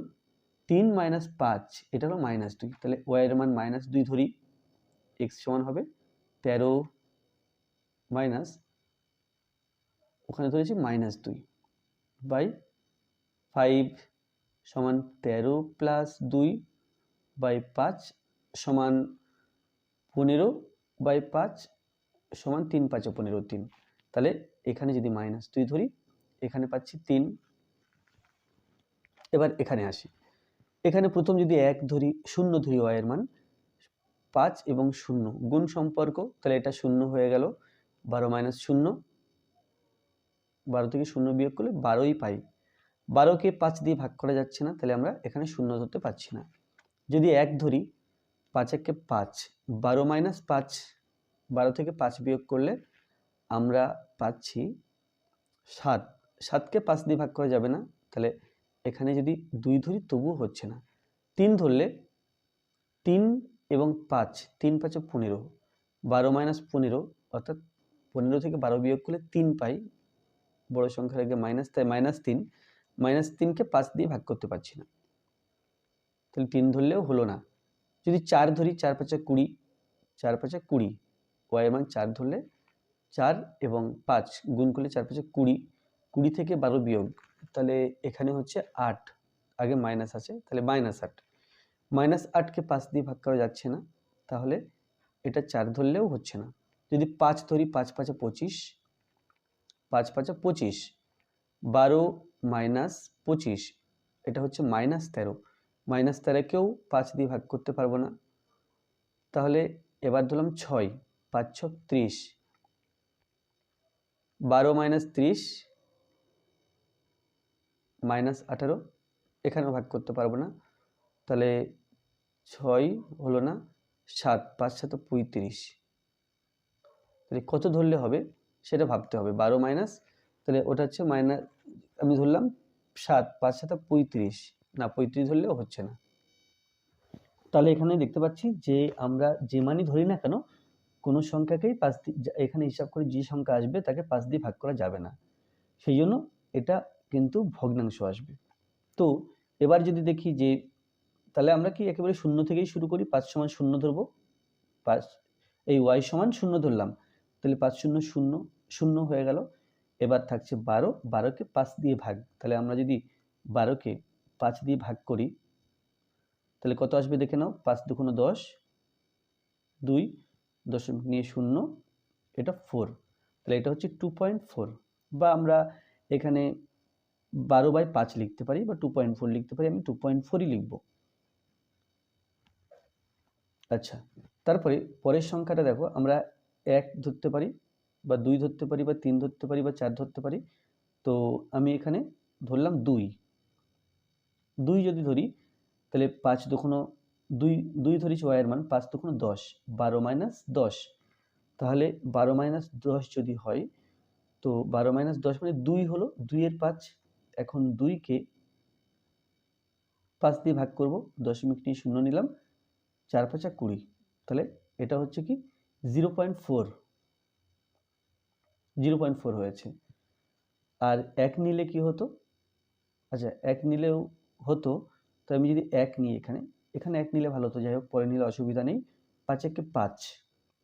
3 মাইনাস 5 এটা হলো -2, তাহলে y এর মান -2 ধরি, x সমান হবে 13 মাইনাস, ওখানে ধরেছি -2 বাই 5 সমান 13 প্লাস 2 বাই 5 সমান 15 বাই 5 সমান 3 5 15 3, তাহলে এখানে যদি -2 ধরি এখানে পাচ্ছি 3। এবার এখানে আসি, এখানে প্রথম যদি 1 ধরি 0 ধরি y এর মান, 5 এবং 0 গুণ সম্পর্ক, তাহলে এটা 0 হয়ে গেল, 12 মাইনাস 0, 12 থেকে 0 বিয়োগ করলে 12ই পাই। 12কে 5 দিয়ে ভাগ করা যাচ্ছে না, তাহলে আমরা এখানে 0 ধরতে পারছি না। যদি 1 ধরি, 5 একে 5, 12 মাইনাস 5, 12 থেকে 5 বিয়োগ করলে আমরা পাচ্ছি 7। 7কে 5 দিয়ে ভাগ করা যাবে না, তাহলে এখানে যদি 2 ধরি তবুও হচ্ছে না। 3 ধরলে 3 এবং 5, 3 5 15, 12 মাইনাস 15 অর্থাৎ 15 থেকে 12 বিয়োগ করলে 3 পাই, বড় সংখ্যার আগে মাইনাস, তাই -3, -3কে 5 দিয়ে ভাগ করতে পারছি না, তাহলে 3 ধরলেও হলো না। যদি 4 ধরি, 4 5 20, 4 5 20, ওয়াই এর মান 4 ধরলে 4 এবং 5 গুণ করলে 4 5 20, 20 থেকে 12 বিয়োগ, তাহলে এখানে হচ্ছে 8, আগে মাইনাস আছে, তাহলে -8, -8কে 5 দিয়ে ভাগ করা যাচ্ছে না, তাহলে এটা 4 ধরলেও হচ্ছে না। যদি 5 ধরি, 5 5 25, 5 5 25, 12 মাইনাস 25, এটা হচ্ছে -13, -13কেও 5 দিয়ে ভাগ করতে পারবো না, তাহলে এবার ধরলাম 6, 5 6 30, 12 মাইনাস 30 -18, এখানেও ভাগ করতে পারবো না, তাহলে 6 হলো না, 7, 5 7 35, তাহলে কত ধরলে হবে সেটা ভাবতে হবে। 12 মাইনাস, তাহলে ওটা হচ্ছে মাইনাস, আমি ধরলাম 7, 5 7 35, না 35 ধরলেও হচ্ছে না। তাহলে এখানে দেখতে পাচ্ছি যে আমরা যে মানই ধরি না কেন, কোনো সংখ্যাকেই 5 দিয়ে, এখানে হিসাব করে যে সংখ্যা আসবে তাকে 5 দিয়ে ভাগ করা যাবে না, সেই জন্য এটা কিন্তু ভগ্নাংশ আসবে। তো এবার যদি দেখি যে, তাহলে আমরা কি একেবারে 0 থেকেই শুরু করি, 5 সমান 0 ধরবো, 5 এই y সমান 0 ধরলাম, তাহলে 5 0 0 0 হয়ে গেল। এবার থাকছে 12, 12কে 5 দিয়ে ভাগ, তাহলে আমরা যদি 12কে 5 দিয়ে ভাগ করি তাহলে কত আসবে দেখে নাও, 5 2 10, 2 দশমিক নিয়ে 0, এটা 4, তাহলে এটা হচ্ছে 2.4, বা আমরা এখানে 12/5 লিখতে পারি বা 2.4 লিখতে পারি, আমি 2.4ই লিখব। আচ্ছা, তারপরে পরের সংখ্যাটা দেখো, আমরা 1 ধরতে পারি বা 2 ধরতে পারি বা 3 ধরতে পারি বা 4 ধরতে পারি। তো আমি এখানে ধরলাম 2, 2 যদি ধরি তাহলে 5 2 2, 2 ধরেছি y এর মান, 5 2 10, 12 মাইনাস 10, তাহলে 12 মাইনাস 10 যদি হয়, তো 12 মাইনাস 10 মানে 2 হলো, 2 এর 5, এখন 2কে 5 দিয়ে ভাগ করব, দশমিক নিয়ে 0 নিলাম, 4 5 20, তাহলে এটা হচ্ছে কি 0.4, 0.4 হয়েছে। আর 1 নিলে কি হতো, আচ্ছা 1 নিলেও হতো, তো আমি যদি 1 নিই, এখানে 1 নিলে ভালো হতো, যাই হোক পরে নিলে অসুবিধা নেই। 5 একে 5,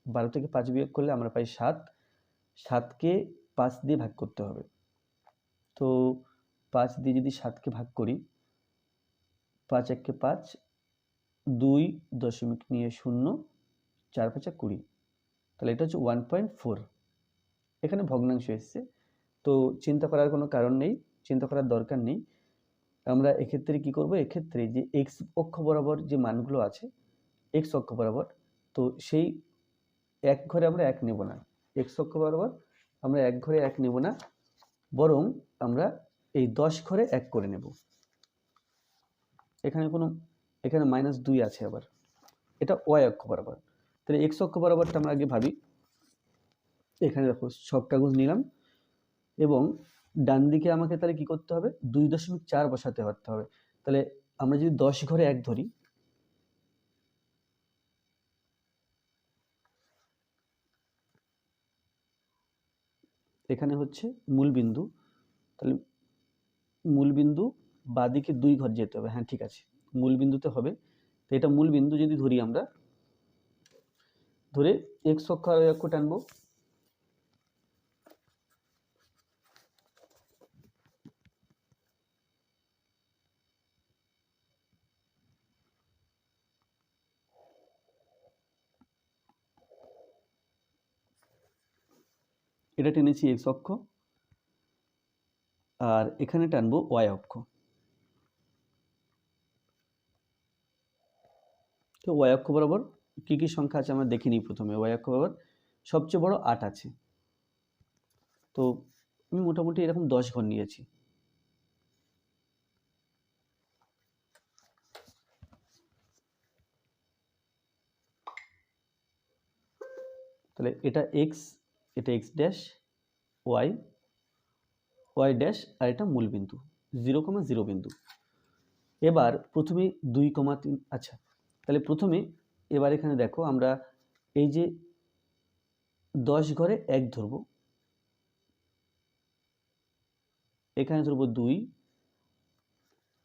12 থেকে 5 বিয়োগ করলে আমরা পাই 7, 7কে 5 দিয়ে ভাগ করতে হবে, তো 5 দিয়ে যদি 7কে ভাগ করি, 5 1 5, 2 দশমিক নিয়ে 0, 4 5 20, তাহলে এটা হচ্ছে 1.4, এখানে ভগ্নাংশ এসছে। তো চিন্তা করার কোনো কারণ নেই, চিন্তা করার দরকার নেই। আমরা এক্ষেত্রে কি করব, এক্ষেত্রে যে x অক্ষ বরাবর যে মানগুলো আছে, x অক্ষ বরাবর, তো সেই এক ঘরে আমরা 1 নেব না, x অক্ষ বরাবর আমরা এক ঘরে 1 নেব না, বরং আমরা এই 10 ঘরে 1 করে নেব। এখানে -2 আছে, আবার এটা y অক্ষ বরাবর, তাহলে x অক্ষ বরাবরটা আমরা আগে ভাবি। এখানে দেখো সব কাগজ নিলাম, এবং ডান দিকে আমাকে তাহলে কি করতে হবে, 2.4 বসাতে পারতে হবে। তাহলে আমরা যদি 10 ঘরে 1 ধরি, এখানে হচ্ছে মূল বিন্দু, তাহলে মূল বিন্দু বাঁদিকে 2 ঘর যেতে হবে, হ্যাঁ ঠিক আছে, মূল বিন্দুতে হবে। তো এটা মূল বিন্দু যদি ধরি, আমরা ধরে x অক্ষ আর y অক্ষ টানবো, এটা টেনেছি x অক্ষ, আর এখানে টানবো y অক্ষ। তো y অক্ষ বরাবর কি কি সংখ্যা আছে আমরা দেখে নিই। প্রথমে y অক্ষ বরাবর সবচেয়ে বড় 8 আছে, তো আমি মোটামুটি এরকম 10 ঘর নিয়েছি। তাহলে এটা এক্স, এটা x dash, y, y dash, আর এটা মূল বিন্দু 0,0 বিন্দু। এবার প্রথমে 2,3, আচ্ছা তাহলে প্রথমে এবার এখানে দেখো আমরা এই যে 10 ঘরে 1 ধরবো, এখানে ধরবো 2,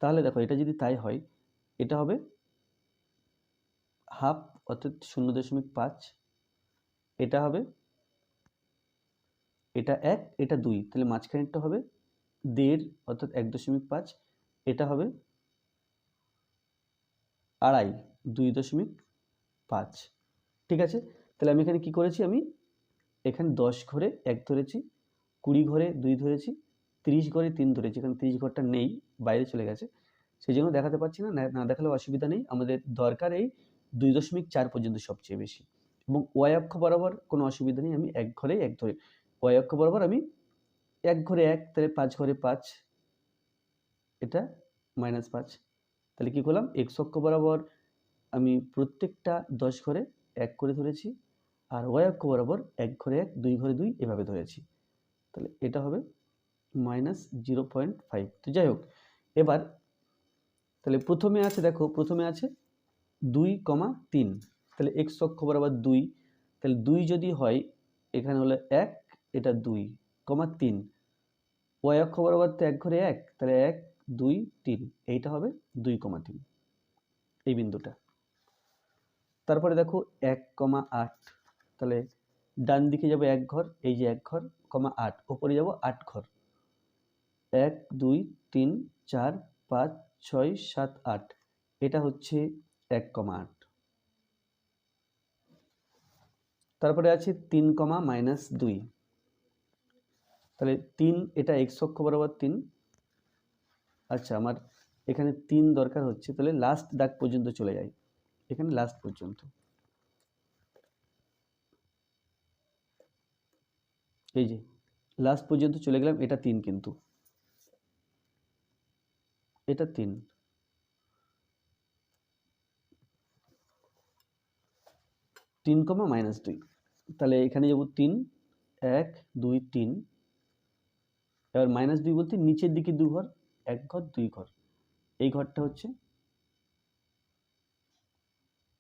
তাহলে দেখো এটা যদি তাই হয় এটা হবে হাফ অর্থাৎ 0.5, এটা হবে, এটা 1, এটা 2, তাহলে মাঝখানেরটা হবে 1.5 অর্থাৎ 1.5, এটা হবে 2.5, 2.5। ঠিক আছে, তাহলে আমি এখানে কি করেছি, আমি এখানে 10 ঘরে 1 ধরেছি, 20 ঘরে 2 ধরেছি, 30 ঘরে 3 ধরেছি। এখানে 30 ঘরটা নেই, বাইরে চলে গেছে, সেই জন্য দেখাতে পারছি না, না দেখালেও অসুবিধা নেই। আমাদের দরকার এই 2.4 পর্যন্ত সবচেয়ে বেশি, এবং ওয়াই অক্ষ বরাবর কোনো অসুবিধা নেই, আমি 1 ঘরে 1 ধরে, ওয়াই অক্ষ বরাবর আমি 1 ঘরে 1, তাহলে 5 ঘরে 5, এটা -5। তাহলে কি করলাম, এক্স অক্ষ বরাবর আমি প্রত্যেকটা 10 ঘরে 1 করে ধরেছি, আর ওয়াই অক্ষ বরাবর 1 ঘরে 1, 2 ঘরে 2 এভাবে ধরেছি। তাহলে এটা হবে -0.5। তো যাই হোক, এবার তাহলে প্রথমে আছে, দেখো প্রথমে আছে 2,3, তাহলে এক্স অক্ষ বরাবর 2, তাহলে 2 যদি হয় এখানে হলো 1, এটা 2,3, ওয়াই অক্ষ বরাবর তো 1 ঘরে 1, তাহলে 1, 2, 3, এইটা হবে 2,3, এই বিন্দুটা। তারপরে দেখো 1,8, তাহলে ডান দিকে যাবো 1 ঘর, এই যে 1 ঘর, 8, ওপরে যাব 8 ঘর, 1, 2, 3, 4, 5, 6, 7, 8, এটা হচ্ছে 1,8। তারপরে আছে 3,-2, তাহলে 3, এটা এক্স অক্ষ বরাবর 3, আচ্ছা আমার এখানে 3 দরকার হচ্ছে, তাহলে লাস্ট দাগ পর্যন্ত চলে যাই, এখানে লাস্ট পর্যন্ত, এই যে লাস্ট পর্যন্ত চলে গেলাম, এটা 3, কিন্তু এটা 3, 3,-2, তাহলে এখানে যাব 3, 1, 2, 3, এবার -2 বলতে নিচের দিকে 2 ঘর, 1 ঘর 2 ঘর, এই ঘরটা হচ্ছে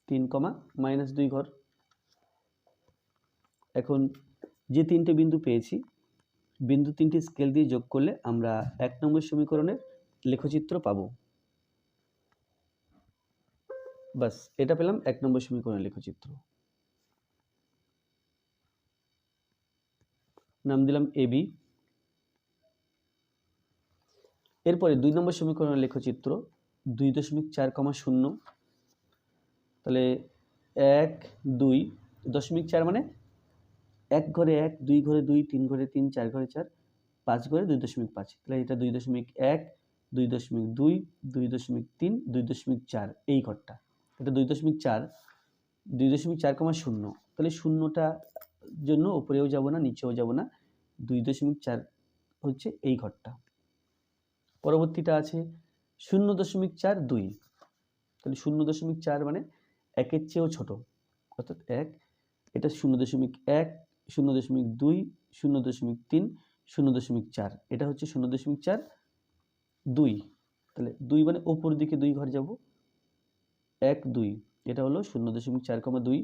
3, -2 ঘর। এখন যে 3টে বিন্দু পেয়েছি, বিন্দু 3টি স্কেল দিয়ে যোগ করলে আমরা 1 নম্বর সমীকরণের লেখচিত্র পাবো। বাস, এটা পেলাম 1 নম্বর সমীকরণের লেখচিত্র। নাম দিলাম এবি। এরপরে 2 নম্বর সমীকরণের লেখচিত্র 2.4,0, তাহলে 1, 2, 2.4 মানে 1 ঘরে 1, 2 ঘরে 2, 3 ঘরে 3, 4 ঘরে 4, 5 ঘরে 2.5, তাহলে এটা 2.1, 2.2, 2.3, 2.4, এই ঘরটা, এটা 2.4, 2.4,0, তাহলে শূন্যটা জন্য উপরেও যাব না নিচেও যাব না, 2.4 হচ্ছে এই ঘরটা। পরবর্তীটা আছে 0.42, তাহলে 0.4 মানে 1-এর চেয়েও ছোট, অর্থাৎ 1, এটা 0.1, 0.2, 0.3, 0.4, এটা হচ্ছে 0.42, তাহলে 2 মানে ওপর দিকে 2 ঘর যাব, 1, 2, এটা হলো 0.4,2।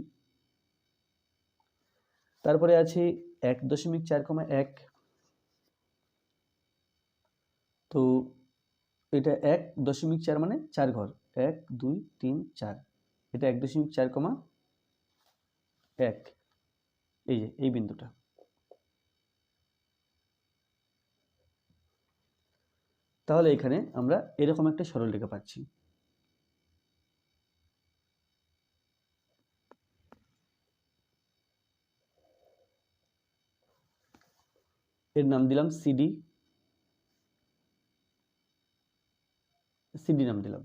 তারপরে আছে 1.4,1, তো এটা 1.4 মানে 4 ঘর, 1, 2, 3, 4, এটা 1.4,1, এই যে এই বিন্দুটা। তাহলে এখানে আমরা এরকম একটা সরলরেখা পাচ্ছি। এর নাম দিলাম সিডি, সিডি নাম দিলাম।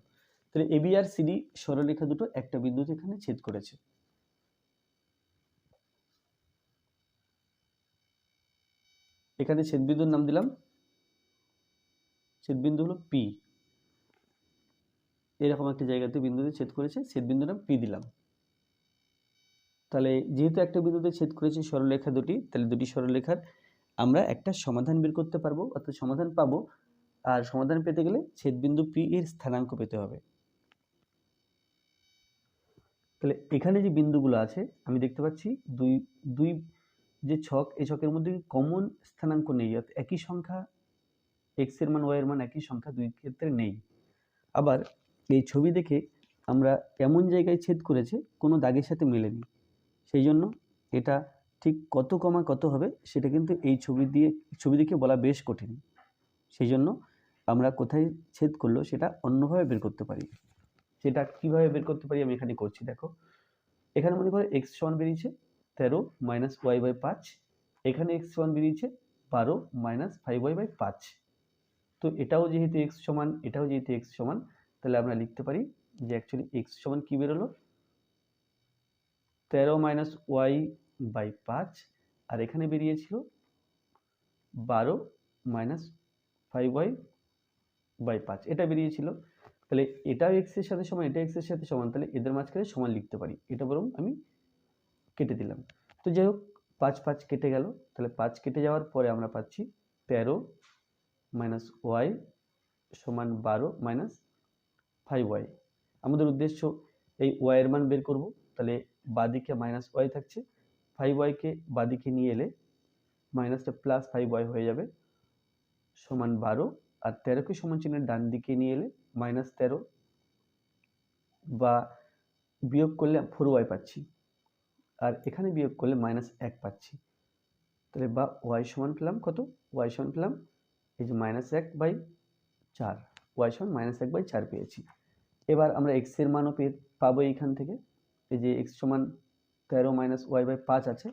তাহলে এবি আর সিডি সরলরেখা দুটো একটা বিন্দুতে এখানে ছেদ করেছে। এখানে ছেদবিন্দুর নাম দিলাম, ছেদবিন্দু হলো পি। এরকম একটা জায়গাতে বিন্দুতে ছেদ করেছে, ছেদবিন্দুর নাম পি দিলাম। তাহলে যেহেতু একটা বিন্দুতে ছেদ করেছে সরলরেখা দুটি, তাহলে দুটি সরলরেখার আমরা একটা সমাধান বের করতে পারবো, অর্থাৎ সমাধান পাবো। আর সমাধান পেতে গেলে ছেদবিন্দু পি এর স্থানাঙ্ক পেতে হবে। তাহলে এখানে যে বিন্দুগুলো আছে আমি দেখতে পাচ্ছি দুই দুই যে ছক, এই ছকের মধ্যে কমন স্থানাঙ্ক নেই, অর্থাৎ একই সংখ্যা এক্স এর মান ওয়াই এর মান একই সংখ্যা দুই ক্ষেত্রে নেই। আবার এই ছবি দেখে আমরা এমন জায়গায় ছেদ করেছে কোনো দাগের সাথে মেলেনি, সেই জন্য এটা ঠিক কত কমা কত হবে সেটা কিন্তু এই ছবি দেখে বলা বেশ কঠিন। সেই জন্য আমরা কোথায় ছেদ করলো সেটা অন্যভাবে বের করতে পারি। সেটা কিভাবে বের করতে পারি আমি এখানে করছি, দেখো। এখানে মনে করো এক্স সমান বেরিয়েছে 13 মাইনাস ওয়াই বাই 5, এখানে এক্স সমান বেরিয়েছে 12 মাইনাস 5y বাই 5। তো এটাও যেহেতু এক্স সমান, এটাও যেহেতু এক্স সমান, তাহলে আমরা লিখতে পারি যে অ্যাকচুয়ালি এক্স সমান কি বেরোলো 13 মাইনাস ওয়াই বাই 5, আর এখানে বেরিয়েছিল 12 মাইনাস 5y বাই 5, এটা বেরিয়েছিল। তাহলে এটাও এক্স এর সাথে সমান, এটা এক্স এর সাথে সমান, তাহলে এদের মাঝখানে সমান লিখতে পারি, এটা বরং আমি কেটে দিলাম। তো যাই হোক 5 5 কেটে গেল, তাহলে 5 কেটে যাওয়ার পরে আমরা পাচ্ছি 13 মাইনাস ওয়াই সমান 12 মাইনাস 5y। আমাদের উদ্দেশ্য এই ওয়াই এর মান বের করব, তাহলে বাদিকে মাইনাস ওয়াই থাকছে, 5yকে বাদিকে নিয়ে এলে মাইনাসটা প্লাস 5y হয়ে যাবে সমান 12, আর 13কে সমান চিহ্নের ডান দিকে নিয়ে এলে মাইনাস 13 বা বিয়োগ করলে 4y পাচ্ছি, আর এখানে বিয়োগ করলে মাইনাস 1 পাচ্ছি। তাহলে বা ওয়াই সমান পেলাম কত, ওয়াই সমান পেলাম এই যে মাইনাস 1/4, ওয়াই সমান মাইনাস 1/4 পেয়েছি। এবার আমরা এক্স এর মানও পাবো এইখান থেকে, এই যে এক্স সমান 13 মাইনাস ওয়াই বাই 5 আছে,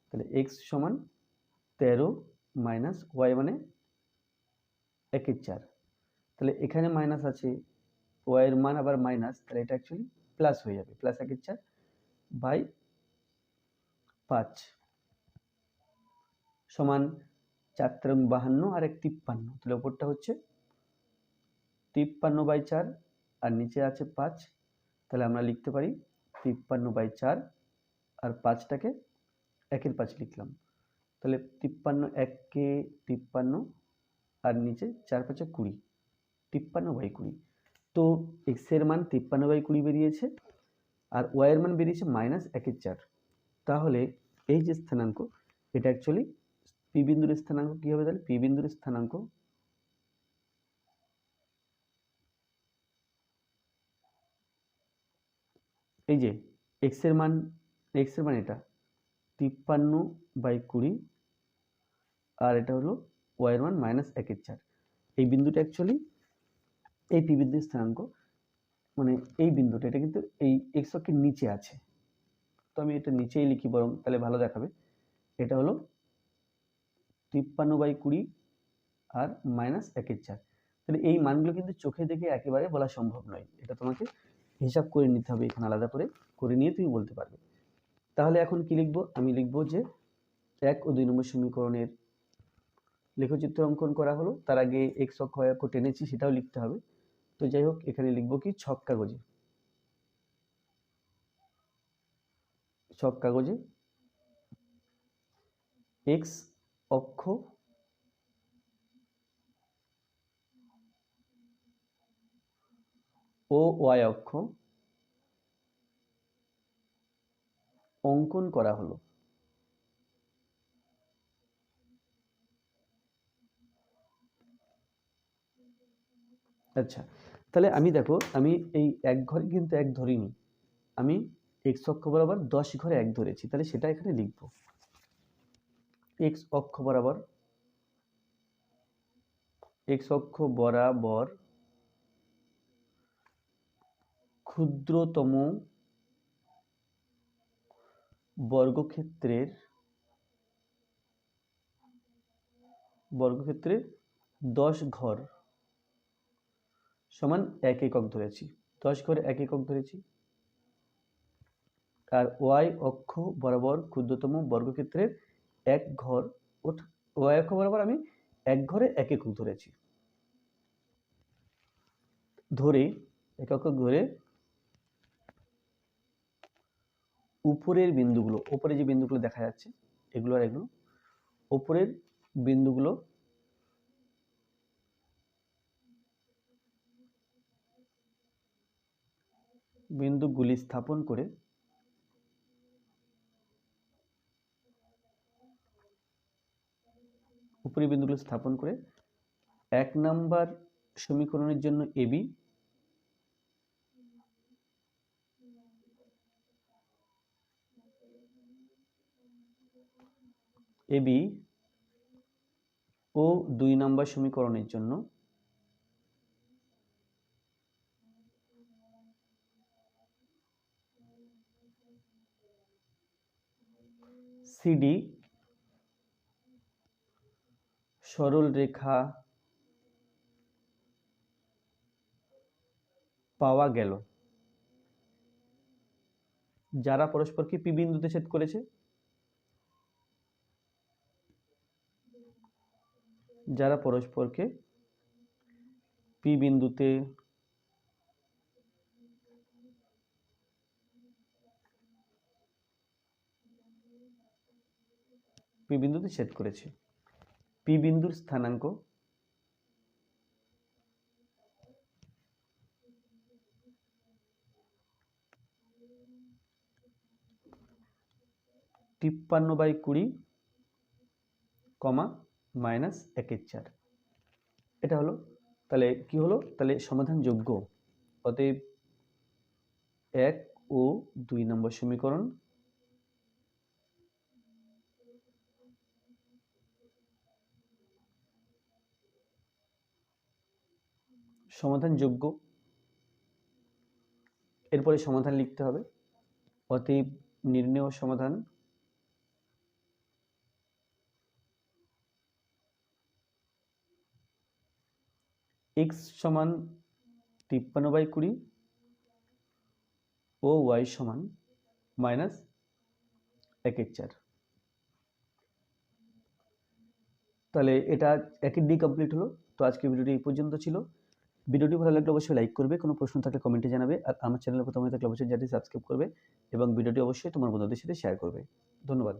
তাহলে এক্স সমান 13 মাইনাস ওয়াই মানে 1/4, তাহলে এখানে মাইনাস আছে, ওয়াই এর মান আবার মাইনাস, তাহলে এটা অ্যাকচুয়ালি প্লাস হয়ে যাবে, প্লাস 1/4 বাই 5 সমান 4 × 52 আর 1 53, তাহলে ওপরটা হচ্ছে 53/4 আর নিচে আছে 5, তাহলে আমরা লিখতে পারি 53/4 আর 5টাকে 1/5 লিখলাম, তাহলে 53 1 53 আর নিচে 4 5 20, 53/20। তো এক্স এর মান 53/20 বেরিয়েছে, আর ওয়াই এর মান বেরিয়েছে মাইনাস 1/4। তাহলে এই যে স্থানাঙ্ক, এটা অ্যাকচুয়ালি পি বিন্দুর স্থানাঙ্ক কি হবে, তাহলে পি বিন্দুর স্থানাঙ্ক এই যে এক্স এর মান এটা 53/20, আর এটা হলো ওয়াই এর মান মাইনাস 1/4। এই বিন্দুটা অ্যাকচুয়ালি এই পি বিন্দুর স্থানাঙ্ক, মানে এই বিন্দুটা এটা কিন্তু এই এক্স অক্ষের নিচে আছে, তো আমি এটা নিচেই লিখি বরং, তাহলে ভালো দেখাবে। এটা হলো 53/20 আর মাইনাস 1/4। তাহলে এই মানগুলো কিন্তু চোখে দেখে একেবারে বলা সম্ভব নয়, এটা তোমাকে হিসাব করে নিতে হবে, এখানে আলাদা করে নিয়ে তুমি বলতে পারবে। তাহলে এখন কি লিখবো, আমি লিখবো যে 1 ও 2 নম্বর সমীকরণের লেখচিত্র অঙ্কন করা হলো, তার আগে এক্স অক্ষ y অক্ষ টেনেছি সেটাও লিখতে হবে। তো যাই হোক এখানে লিখবো কি ছক কাগজে এক্স অক্ষ ও ওয়াই অক্ষ অঙ্কন করা হলো। আচ্ছা, তাহলে আমি দেখো আমি এই এক ঘরে কিন্তু এক ধরিনি, আমি এক্স অক্ষ বরাবর 10 ঘরে এক ধরেছি, তাহলে সেটা এখানে লিখবো। এক্স অক্ষ বরাবর ক্ষুদ্রতম বর্গক্ষেত্রের 10 ঘর সমান 1 একক ধরেছি, 10 ঘরে 1 একক ধরেছি। আর ওয়াই অক্ষ বরাবর ক্ষুদ্রতম বর্গক্ষেত্রের 1 ঘর ওয়াই অক্ষ বরাবর আমি এক ঘরে এক একক ধরেছি, ধরে এক একক ধরে উপরের বিন্দুগুলো, উপরে যে বিন্দুগুলো দেখা যাচ্ছে এগুলো আর এগুলো, উপরের বিন্দুগুলো বিন্দুগুলি স্থাপন করে উপরের বিন্দুগুলো স্থাপন করে 1 নাম্বার সমীকরণের জন্য এবি এবি ও 2 নাম্বার সমীকরণের জন্য সিডি সরল রেখা পাওয়া গেল, যারা পরস্পরকে পি বিন্দুতে ছেদ করেছে, যারা পরস্পরকে পি বিন্দুতে ছেদ করেছে। পি বিন্দুর স্থানাঙ্ক (53/20, -1/4) এটা হলো, তাহলে কি হলো, তাহলে সমাধান যোগ্য। অতএব 1 ও 2 নম্বর সমীকরণ সমাধান যোগ্য। এরপরে সমাধান লিখতে হবে। অতএব নির্ণেয় সমাধান x সমান 53/20 ও y সমান -1/4। তাহলে এটা একই ডি কমপ্লিট হলো। তো আজকে ভিডিওটি এই পর্যন্ত ছিল। ভিডিওটি ভালো লাগলে অবশ্যই লাইক করবে, কোনো প্রশ্ন থাকলে কমেন্টে জানাবে, আর আমার চ্যানেলে প্রথমে থাকলে অবশ্যই চ্যানেলটি সাবস্ক্রাইব করবে এবং ভিডিওটি অবশ্যই তোমার বন্ধুদের সাথে শেয়ার করবে। ধন্যবাদ।